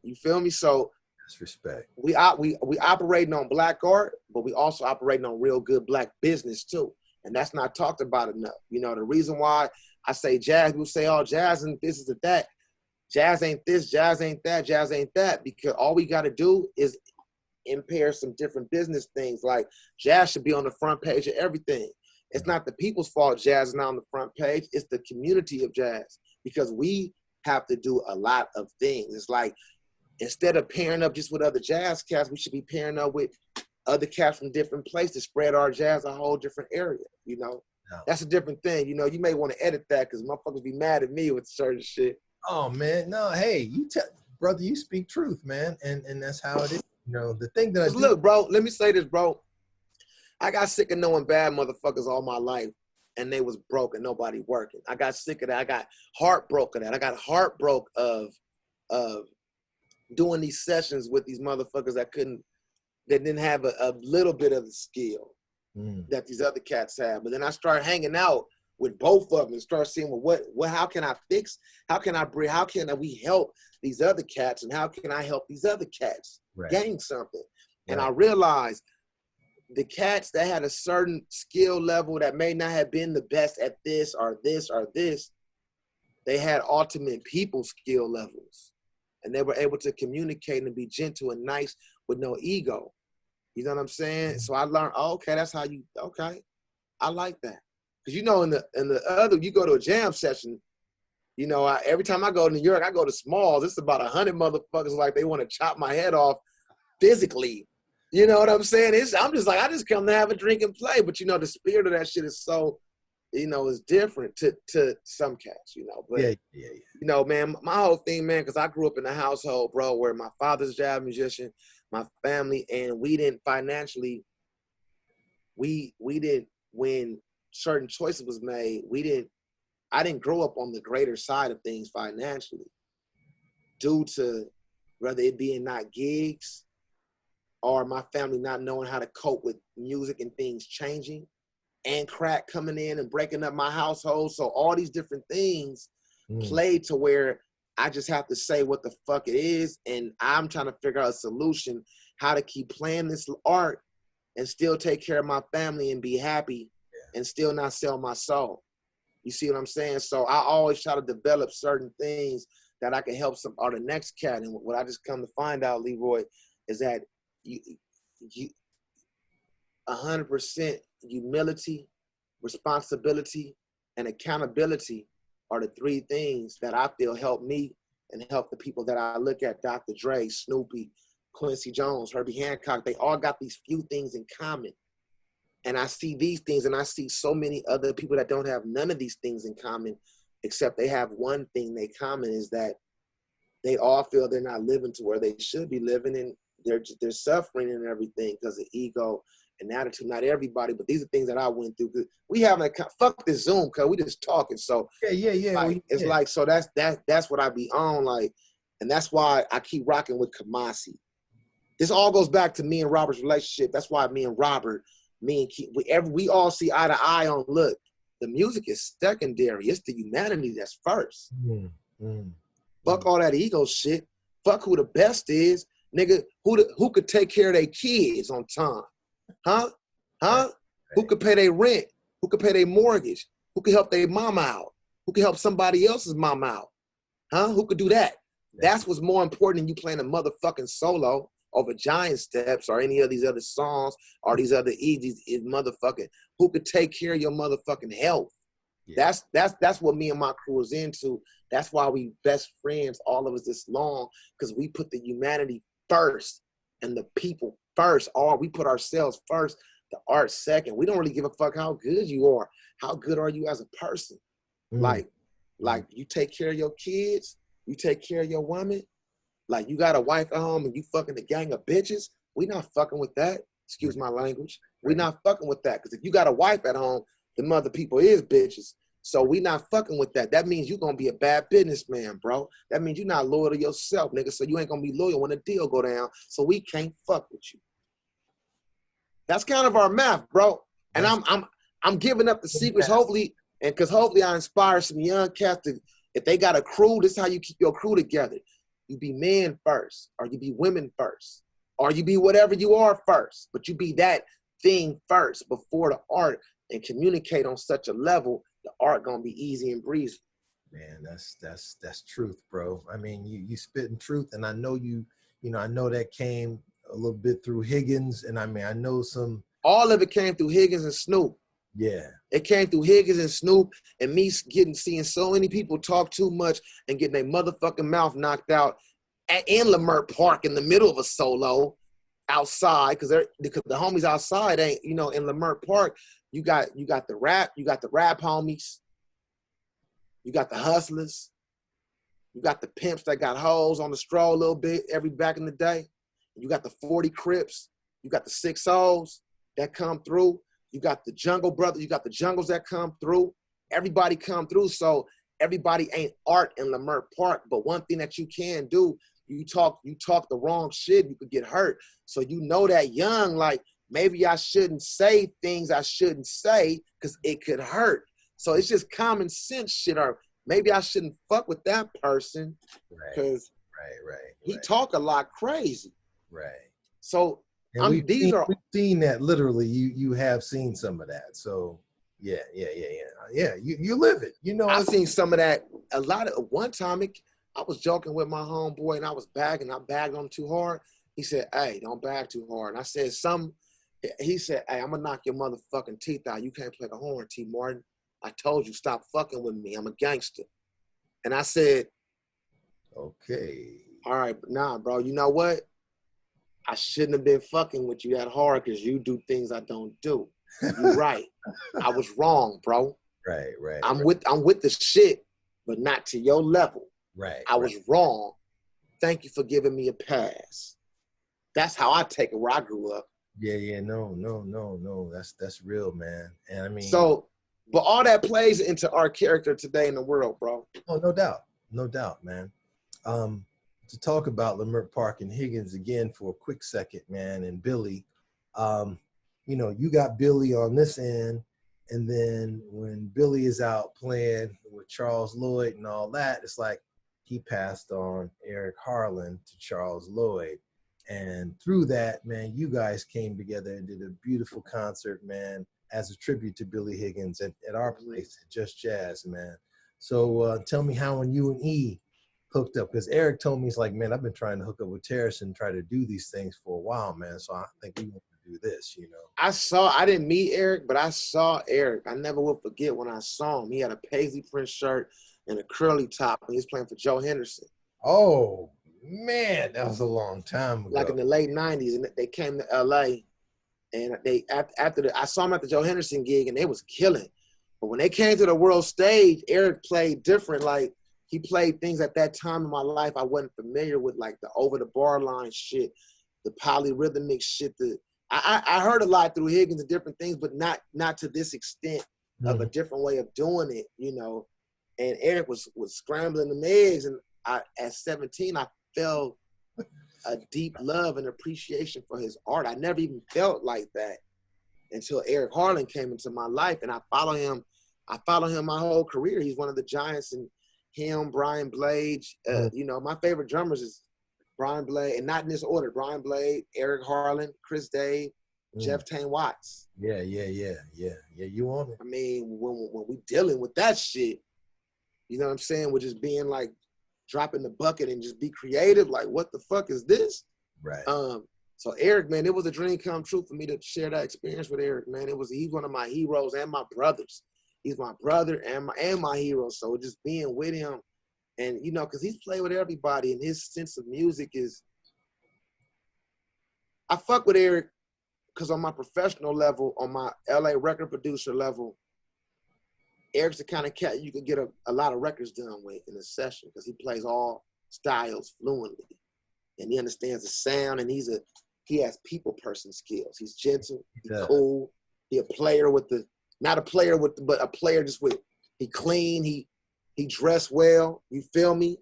You feel me? So that's respect. We operating on black art, but we also operating on real good black business too. And that's not talked about enough. You know, the reason why I say jazz, people say, oh, jazz and this is that. Jazz ain't this, jazz ain't that, jazz ain't that. Because all we got to do is impair some different business things. Like jazz should be on the front page of everything. It's not the people's fault jazz is not on the front page. It's the community of jazz, because we have to do a lot of things. It's like, instead of pairing up just with other jazz cats, we should be pairing up with other cats from different places to spread our jazz a whole different area, you know? No. That's a different thing. You know, you may want to edit that, because motherfuckers be mad at me with certain shit. Oh, man. No, hey, brother, you speak truth, man. And that's how it is. You know, the thing that I do. Look, bro, let me say this, bro. I got sick of knowing bad motherfuckers all my life, and they was broke and nobody working. I got sick of that. I got heartbroken of that. I got heartbroken of doing these sessions with these motherfuckers that didn't have a little bit of the skill that these other cats have. But then I started hanging out with both of them and start seeing, well, how can I fix? How can we help these other cats? And how can I help these other cats gain something? And I realized the cats that had a certain skill level that may not have been the best at this or this or this, they had ultimate people skill levels. And they were able to communicate and be gentle and nice with no ego. You know what I'm saying? So I learned, okay, that's how you, okay. I like that. Because, you know, in the other, you go to a jam session, you know, every time I go to New York, I go to Smalls. It's about 100 motherfuckers like they want to chop my head off physically. You know what I'm saying? I'm just like, I just come to have a drink and play. But, you know, the spirit of that shit is so, you know, is different to some cats, you know. But, you know, man, my whole thing, man, because I grew up in a household, bro, where my father's a jazz musician, my family, and we didn't financially, we didn't, when certain choices was made, I didn't grow up on the greater side of things financially, due to whether it being not gigs or my family not knowing how to cope with music and things changing, and crack coming in and breaking up my household. So all these different things played to where I just have to say what the fuck it is. And I'm trying to figure out a solution, how to keep playing this art and still take care of my family and be happy and still not sell my soul. You see what I'm saying? So I always try to develop certain things that I can help some or the next cat. And what I just come to find out, Leroy, is that you 100% humility, responsibility, and accountability are the three things that I feel help me and help the people that I look at. Dr. Dre, Snoopy, Quincy Jones, Herbie Hancock, they all got these few things in common. And I see these things, and I see so many other people that don't have none of these things in common, except they have one thing they common, is that they all feel they're not living to where they should be living, and they're suffering and everything because of ego and attitude. Not everybody, but these are things that I went through. We having fuck this Zoom, cause we just talking. So like, it's like, so that's what I be on, like, and that's why I keep rocking with Kamasi. This all goes back to me and Robert's relationship. That's why me and Robert, me and Keith, we all see eye to eye on, look, the music is secondary. It's the humanity that's first. Fuck all that ego shit. Fuck who the best is. Nigga, who could take care of their kids on time? Huh? Right. Who could pay their rent? Who could pay their mortgage? Who could help their mama out? Who could help somebody else's mama out? Huh? Who could do that? That's what's more important than you playing a motherfucking solo over Giant Steps or any of these other songs or these other EDs is motherfucking. Who could take care of your motherfucking health? Yeah. That's what me and my crew is into. That's why we best friends, all of us this long, because we put the humanity first and the people first. Or we put ourselves first, the art second. We don't really give a fuck how good you are. How good are you as a person? Like you take care of your kids, you take care of your woman. Like you got a wife at home and you fucking a gang of bitches. We not fucking with that. Excuse my language. We not fucking with that. Because if you got a wife at home, the mother people is bitches. So we not fucking with that. That means you gonna be a bad businessman, bro. That means you're not loyal to yourself, nigga. So you ain't gonna be loyal when the deal go down. So we can't fuck with you. That's kind of our math, bro. And I'm giving up the secrets, hopefully, and because hopefully I inspire some young cats to, if they got a crew, this is how you keep your crew together. You be men first, or you be women first, or you be whatever you are first, but you be that thing first before the art and communicate on such a level, the art gonna be easy and breezy. Man, that's truth, bro. I mean, you spitting truth, and I know I know that came a little bit through Higgins, and I mean, I know some. All of it came through Higgins and Snoop. Yeah. It came through Higgins and Snoop and me seeing so many people talk too much and getting their motherfucking mouth knocked out in Leimert Park in the middle of a solo outside because the homies outside ain't, in Leimert Park, you got the rap homies, you got the hustlers, you got the pimps that got hoes on the straw a little bit every back in the day. You got the 40 Crips, you got the 6 O's that come through. You got the Jungle Brothers, you got the Jungles that come through. Everybody come through. So everybody ain't art in Leimert Park. But one thing that you can do, you talk the wrong shit, you could get hurt. So you know that young, like maybe I shouldn't say things I shouldn't say because it could hurt. So it's just common sense shit. Or maybe I shouldn't fuck with that person because he talk a lot crazy. Right. So we've seen that literally. You have seen some of that. So yeah. You live it. I've seen some of that. A lot of one time, I was joking with my homeboy and I was bagging. I bagged him too hard. He said, "Hey, don't bag too hard." And I said, He said, "Hey, I'm gonna knock your motherfucking teeth out. You can't play the horn, T. Martin. I told you, stop fucking with me. I'm a gangster." And I said, "Okay, all right, but nah, bro. You know what? I shouldn't have been fucking with you that hard because you do things I don't do. You're right. I was wrong, bro. Right. I'm with the shit, but not to your level. Right. I was wrong. Thank you for giving me a pass." That's how I take it where I grew up. Yeah. No. That's real, man. And I mean, so, but all that plays into our character today in the world, bro. Oh, no doubt, man. To talk about Leimert Park and Higgins again for a quick second, man, and Billy, you got Billy on this end, and then when Billy is out playing with Charles Lloyd and all that, it's like he passed on Eric Harlan to Charles Lloyd. And through that, man, you guys came together and did a beautiful concert, man, as a tribute to Billy Higgins at our place at Just Jazz, man. So tell me how when you and E hooked up, because Eric told me, he's like, "Man, I've been trying to hook up with Terrace and try to do these things for a while, man. So I think we want to do this, I didn't meet Eric, but I saw Eric. I never will forget when I saw him. He had a paisley print shirt and a curly top, and he was playing for Joe Henderson. Oh, man, that was a long time ago. Like in the late 90s, and they came to LA, and I saw him at the Joe Henderson gig, and they was killing. But when they came to the world stage, Eric played different. Like, he played things at that time in my life I wasn't familiar with, like the over-the-bar line shit, the polyrhythmic shit. I heard a lot through Higgins and different things, but not to this extent of a different way of doing it, And Eric was scrambling the eggs, and at 17, I fell a deep love and appreciation for his art. I never even felt like that until Eric Harlan came into my life, and I follow him. I follow him my whole career. He's one of the giants, and him, Brian Blade. You know, my favorite drummers is Brian Blade, and not in this order. Brian Blade, Eric Harlan, Chris Dave, Jeff Tane Watts. Yeah. You on it? I mean, when we dealing with that shit, you know what I'm saying? We're just being like, drop in the bucket and just be creative. Like, what the fuck is this? Right. So Eric, man, it was a dream come true for me to share that experience with Eric, man. He's one of my heroes and my brothers. He's my brother and my hero. So just being with him, and you know, because he's played with everybody, and his sense of music is. I fuck with Eric because on my professional level, on my LA record producer level, Eric's the kind of cat you could get a lot of records done with in a session because he plays all styles fluently, and he understands the sound, and he has people person skills. He's gentle, he's cool. He a player with not a player with, but a player just with, he clean, he dressed well, you feel me?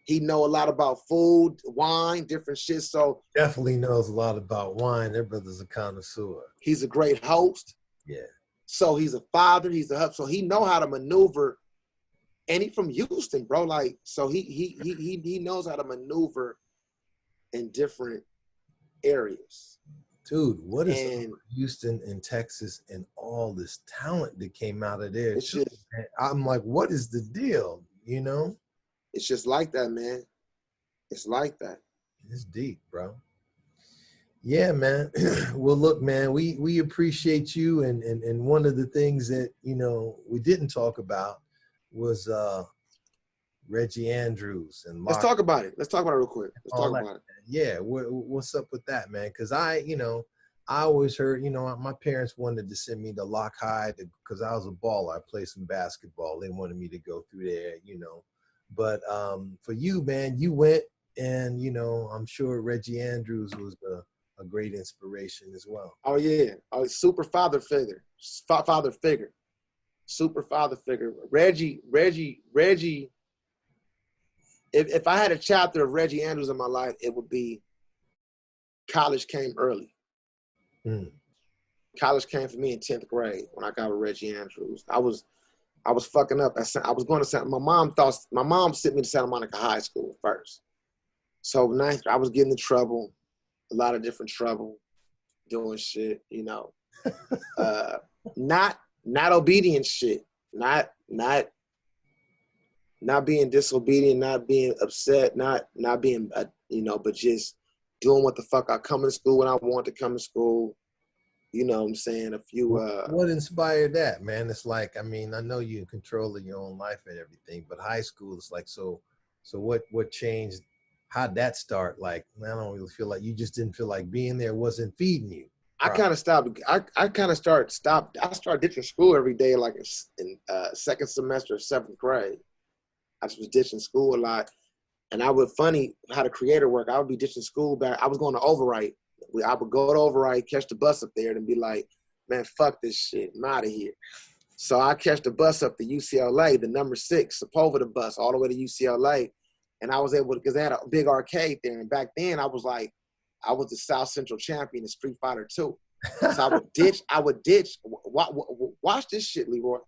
He know a lot about food, wine, different shit. So definitely knows a lot about wine. That brother's a connoisseur. He's a great host. Yeah. So he's a father, he's a hub. So he know how to maneuver, and he from Houston, bro. Like, so he knows how to maneuver in different areas. Dude, what is Houston and Texas and all this talent that came out of there? It's just, I'm like, what is the deal? You know? It's just like that, man. It's like that. It's deep, bro. Yeah, man. Well, look, man, we appreciate you, and one of the things that, you know, we didn't talk about was Reggie Andrews and Let's talk about it. Let's talk about it real quick. Let's talk about it. Yeah, what's up with that, man? Because I always heard, you know, my parents wanted to send me to Lock High because I was a baller. I played some basketball. They wanted me to go through there, you know. But for you, man, you went, and, you know, I'm sure Reggie Andrews was a great inspiration as well. Oh, yeah. Super father figure. Super father figure. Reggie. If I had a chapter of Reggie Andrews in my life, it would be college came early. College came for me in 10th grade when I got with Reggie Andrews. I was fucking up. I was going to my mom sent me to Santa Monica High School first. So I was getting in trouble, a lot of different trouble, doing shit, you know. Not obedient shit. Not being disobedient, not being upset, not being, you know, but just doing what the fuck. I come to school when I want to come to school. You know what I'm saying? A few. What inspired that, man? It's like, I mean, I know you're in control of your own life and everything, but high school is like, so what changed? How'd that start? Like, I don't really feel like you just didn't feel like being there wasn't feeding you. I kind of stopped. I started ditching school every day, like in second semester of 7th grade. I just was ditching school a lot. And funny how the creator work, I would be ditching school back. I was going to Overwrite. I would go to Overwrite, catch the bus up there, and be like, man, fuck this shit. I'm out of here. So I catch the bus up to UCLA, the number 6, Sepulveda bus, all the way to UCLA. And I was able to, because they had a big arcade there. And back then, I was the South Central champion in Street Fighter 2. So I would ditch. Watch this shit, Leroy.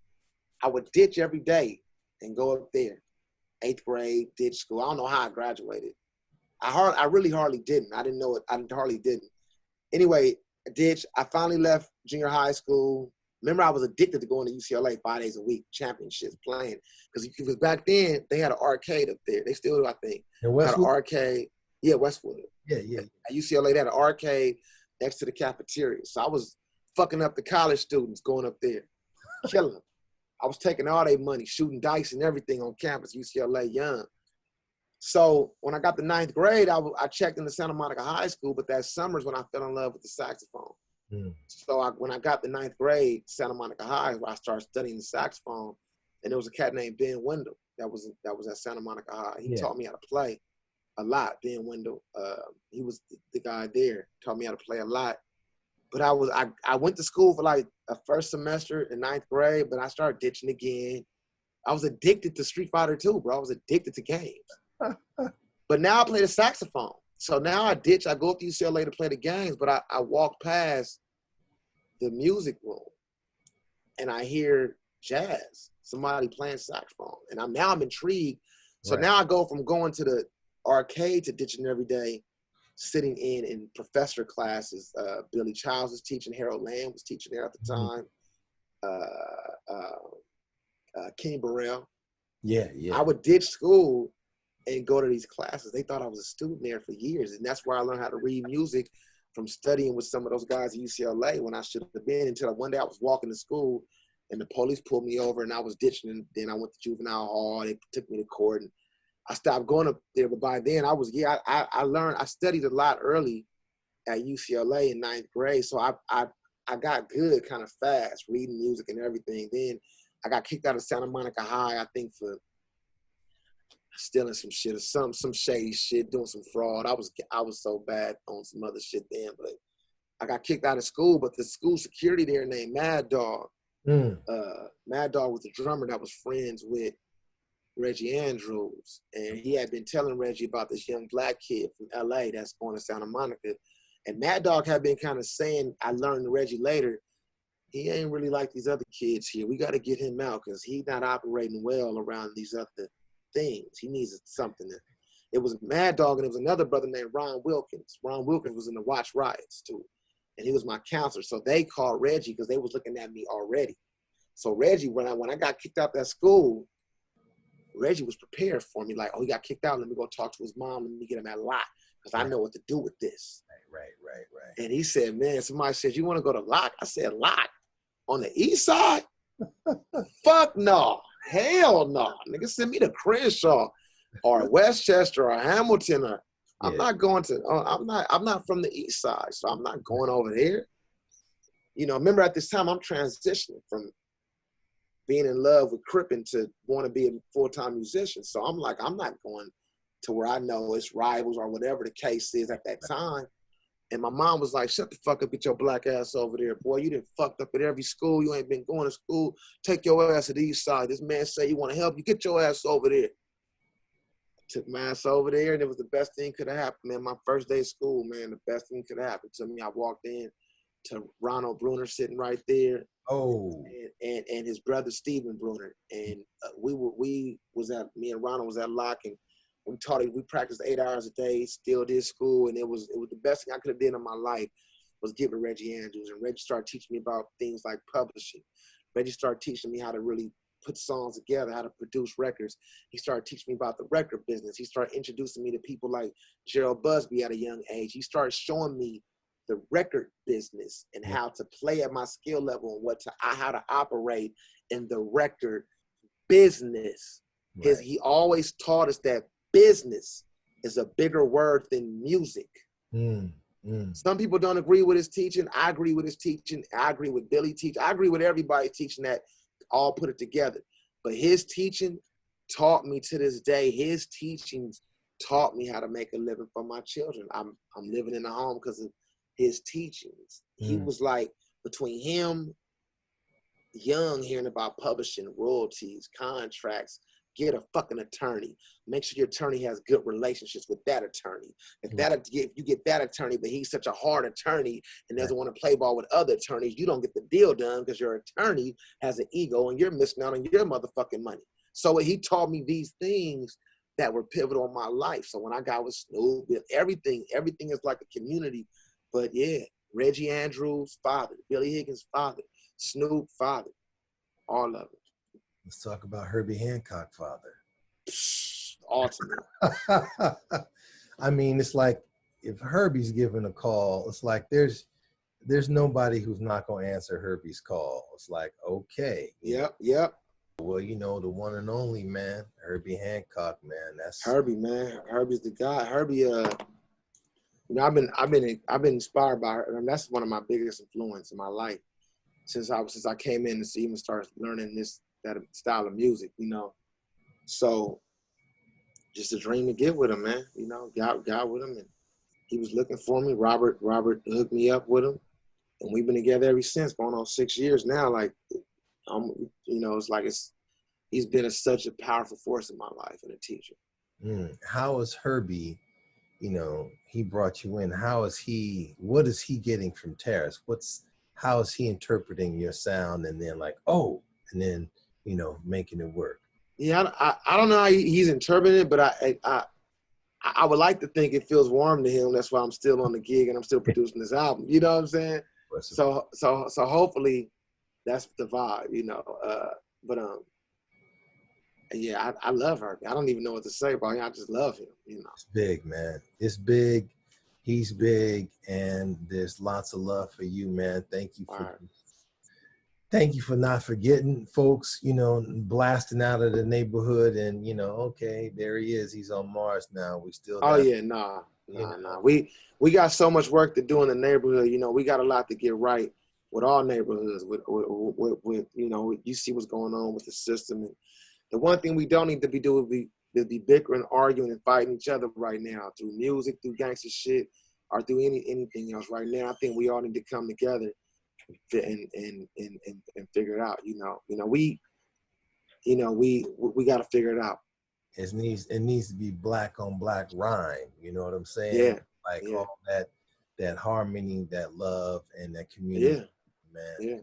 I would ditch every day and go up there. 8th grade, ditch school. I don't know how I graduated. I really hardly didn't. I didn't know it. I hardly didn't. Anyway, ditch. I finally left junior high school. Remember, I was addicted to going to UCLA 5 days a week, championships, playing. Because back then, they had an arcade up there. They still do, I think. In Westwood? Had an arcade. Yeah, Westwood. Yeah. At UCLA, they had an arcade next to the cafeteria. So I was fucking up the college students going up there, killing them. I was taking all their money, shooting dice and everything on campus, UCLA, young. So when I got to 9th grade, I checked into Santa Monica High School, but that summer's when I fell in love with the saxophone. So when I got to 9th grade, Santa Monica High, where I started studying the saxophone, and there was a cat named Ben Wendell that was at Santa Monica High. He taught me how to play a lot. Ben Wendell, he was the guy there, taught me how to play a lot. But I went to school for like a first semester in 9th grade, but I started ditching again. I was addicted to Street Fighter 2, bro. I was addicted to games. But now I play the saxophone. So now I go up to UCLA to play the games, but I walk past the music room and I hear jazz, somebody playing saxophone. And I'm intrigued. So Right. now I go from going to the arcade to ditching every day, sitting in professor classes. Billy Childs was teaching, Harold Lamb was teaching there at the time. Kenny Burrell. Yeah. I would ditch school and go to these classes. They thought I was a student there for years. And that's where I learned how to read music, from studying with some of those guys at UCLA when I should have been, until one day I was walking to school and the police pulled me over and I was ditching. And then I went to juvenile hall. They took me to court and I stopped going up there. But by then I learned, I studied a lot early at UCLA in 9th grade. So I got good kind of fast, reading music and everything. Then I got kicked out of Santa Monica High, I think, for stealing some shit or some shady shit, doing some fraud. I was so bad on some other shit then, but I got kicked out of school. But the school security there named Mad Dog. Mad Dog was the drummer that was friends with Reggie Andrews, and he had been telling Reggie about this young black kid from LA that's going to Santa Monica. And Mad Dog had been kind of saying, I learned Reggie later, he ain't really like these other kids here. We got to get him out because he's not operating well around these other things. He needs something. It was Mad Dog, and it was another brother named Ron Wilkins. Ron Wilkins was in the Watch Riots too, and he was my counselor. So they called Reggie because they was looking at me already. So Reggie, when I got kicked out that school, Reggie was prepared for me. Like, oh, he got kicked out. Let me go talk to his mom. Let me get him at Locke because I know what to do with this. Right. And he said, man, somebody said, you want to go to Locke? I said, Locke? On the east side? Fuck no. Hell no. Nigga, send me to Crenshaw or Westchester or Hamilton. Or I'm not going to, I'm not from the east side, so I'm not going over there. You know, remember at this time, I'm transitioning from being in love with Crippen to want to be a full-time musician. So I'm like, I'm not going to where I know it's rivals or whatever the case is at that time. And my mom was like, shut the fuck up, get your black ass over there. Boy, you done fucked up at every school. You ain't been going to school. Take your ass to the east side. This man say you want to help you. Get your ass over there. Took my ass over there, and it was the best thing could have happened, man. My first day of school, man, the best thing could have happened to me. I walked in to Ronald Bruner sitting right there. Oh. And his brother, Stephen Bruner. And me and Ronald was at Locke, and we practiced 8 hours a day, still did school, and it was the best thing I could have done in my life was get with Reggie Andrews. And Reggie started teaching me about things like publishing. Reggie started teaching me how to really put songs together, how to produce records. He started teaching me about the record business. He started introducing me to people like Gerald Busby at a young age. He started showing me the record business and how to play at my skill level and how to operate in the record business. Right. He always taught us that business is a bigger word than music. Some people don't agree with his teaching. I agree with his teaching. I agree with Billy teaching. I agree with everybody teaching that, all put it together. But his teaching taught me to this day. His teachings taught me how to make a living for my children. I'm living in a home because of his teachings. He was like, between him, young, hearing about publishing, royalties, contracts, get a fucking attorney. Make sure your attorney has good relationships with that attorney. If you get that attorney, but he's such a hard attorney and doesn't want to play ball with other attorneys, you don't get the deal done because your attorney has an ego and you're missing out on your motherfucking money. So he taught me these things that were pivotal in my life. So when I got with Snoop, everything is like a community. But yeah, Reggie Andrews' father, Billy Higgins' father, Snoop father, all of it. Let's talk about Herbie Hancock father. Ultimate. I mean, it's like if Herbie's giving a call, it's like there's nobody who's not going to answer Herbie's call. It's like, okay. Yep. Well, you know, the one and only, man, Herbie Hancock, man. That's Herbie, man. Herbie's the guy. Herbie, you know, I've been inspired by her. I mean, that's one of my biggest influence in my life since I came in to even start learning that style of music, you know. So just a dream to get with him, man. You know, got with him, and he was looking for me. Robert hooked me up with him, and we've been together ever since, going on 6 years now. Like, you know, it's like he's been such a powerful force in my life and a teacher. How has Herbie you know, he brought you in. What is he getting from Terrace? How is he interpreting your sound and then like, oh, and then, you know, making it work? Yeah, I don't know how he's interpreting it, but I would like to think it feels warm to him. That's why I'm still on the gig and I'm still producing this album. You know what I'm saying? So hopefully that's the vibe, you know. But yeah, I love her. I don't even know what to say about him. I just love him, you know. It's big, man. It's big. He's big, and there's lots of love for you, man. Thank you for not forgetting, folks, you know, blasting out of the neighborhood and, you know, okay, there he is. He's on Mars now. We still Oh down. yeah, nah. We got so much work to do in the neighborhood. You know, we got a lot to get right with all neighborhoods. With you know, you see what's going on with the system. And the one thing we don't need to be doing is be bickering, arguing, and fighting each other right now through music, through gangster shit, or through anything else. Right now, I think we all need to come together and figure it out. We got to figure it out. It needs to be black on black rhyme. You know what I'm saying? Yeah. Like yeah. all that harmony, that love, and that community. Yeah. Man. Yeah.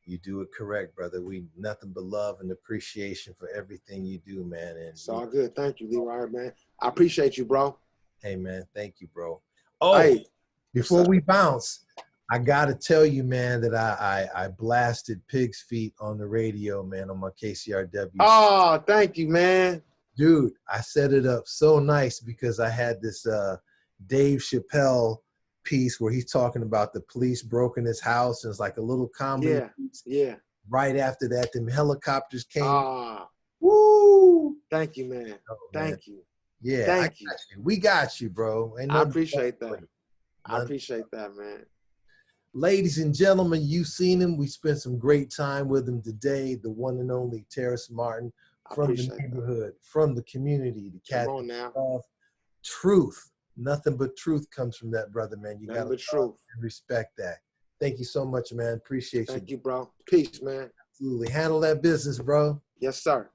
You do it correct, brother. We nothing but love and appreciation for everything you do, man. And it's all good. Thank you, Leroy, man. I appreciate you, bro. Hey, man. Thank you, bro. Oh, hey, before we bounce, I gotta tell you, man, that I blasted Pig's Feet on the radio, man, on my KCRW. Oh, thank you, man. Dude, I set it up so nice because I had this Dave Chappelle piece where he's talking about the police broke in his house, and it's like a little comedy piece. Yeah. Right after that, them helicopters came. Ah. Woo! Thank you, man. Oh, Thank you. Yeah. Thank you. We got you, bro. I appreciate that. I appreciate that, man. Ladies and gentlemen, you've seen him. We spent some great time with him today. The one and only Terrace Martin from the neighborhood, from the community, the cat. Come on now. Truth. Nothing but truth comes from that brother, man. You got to respect that. Thank you so much, man. Appreciate you. Thank you, bro. Peace, man. Absolutely. Handle that business, bro. Yes, sir.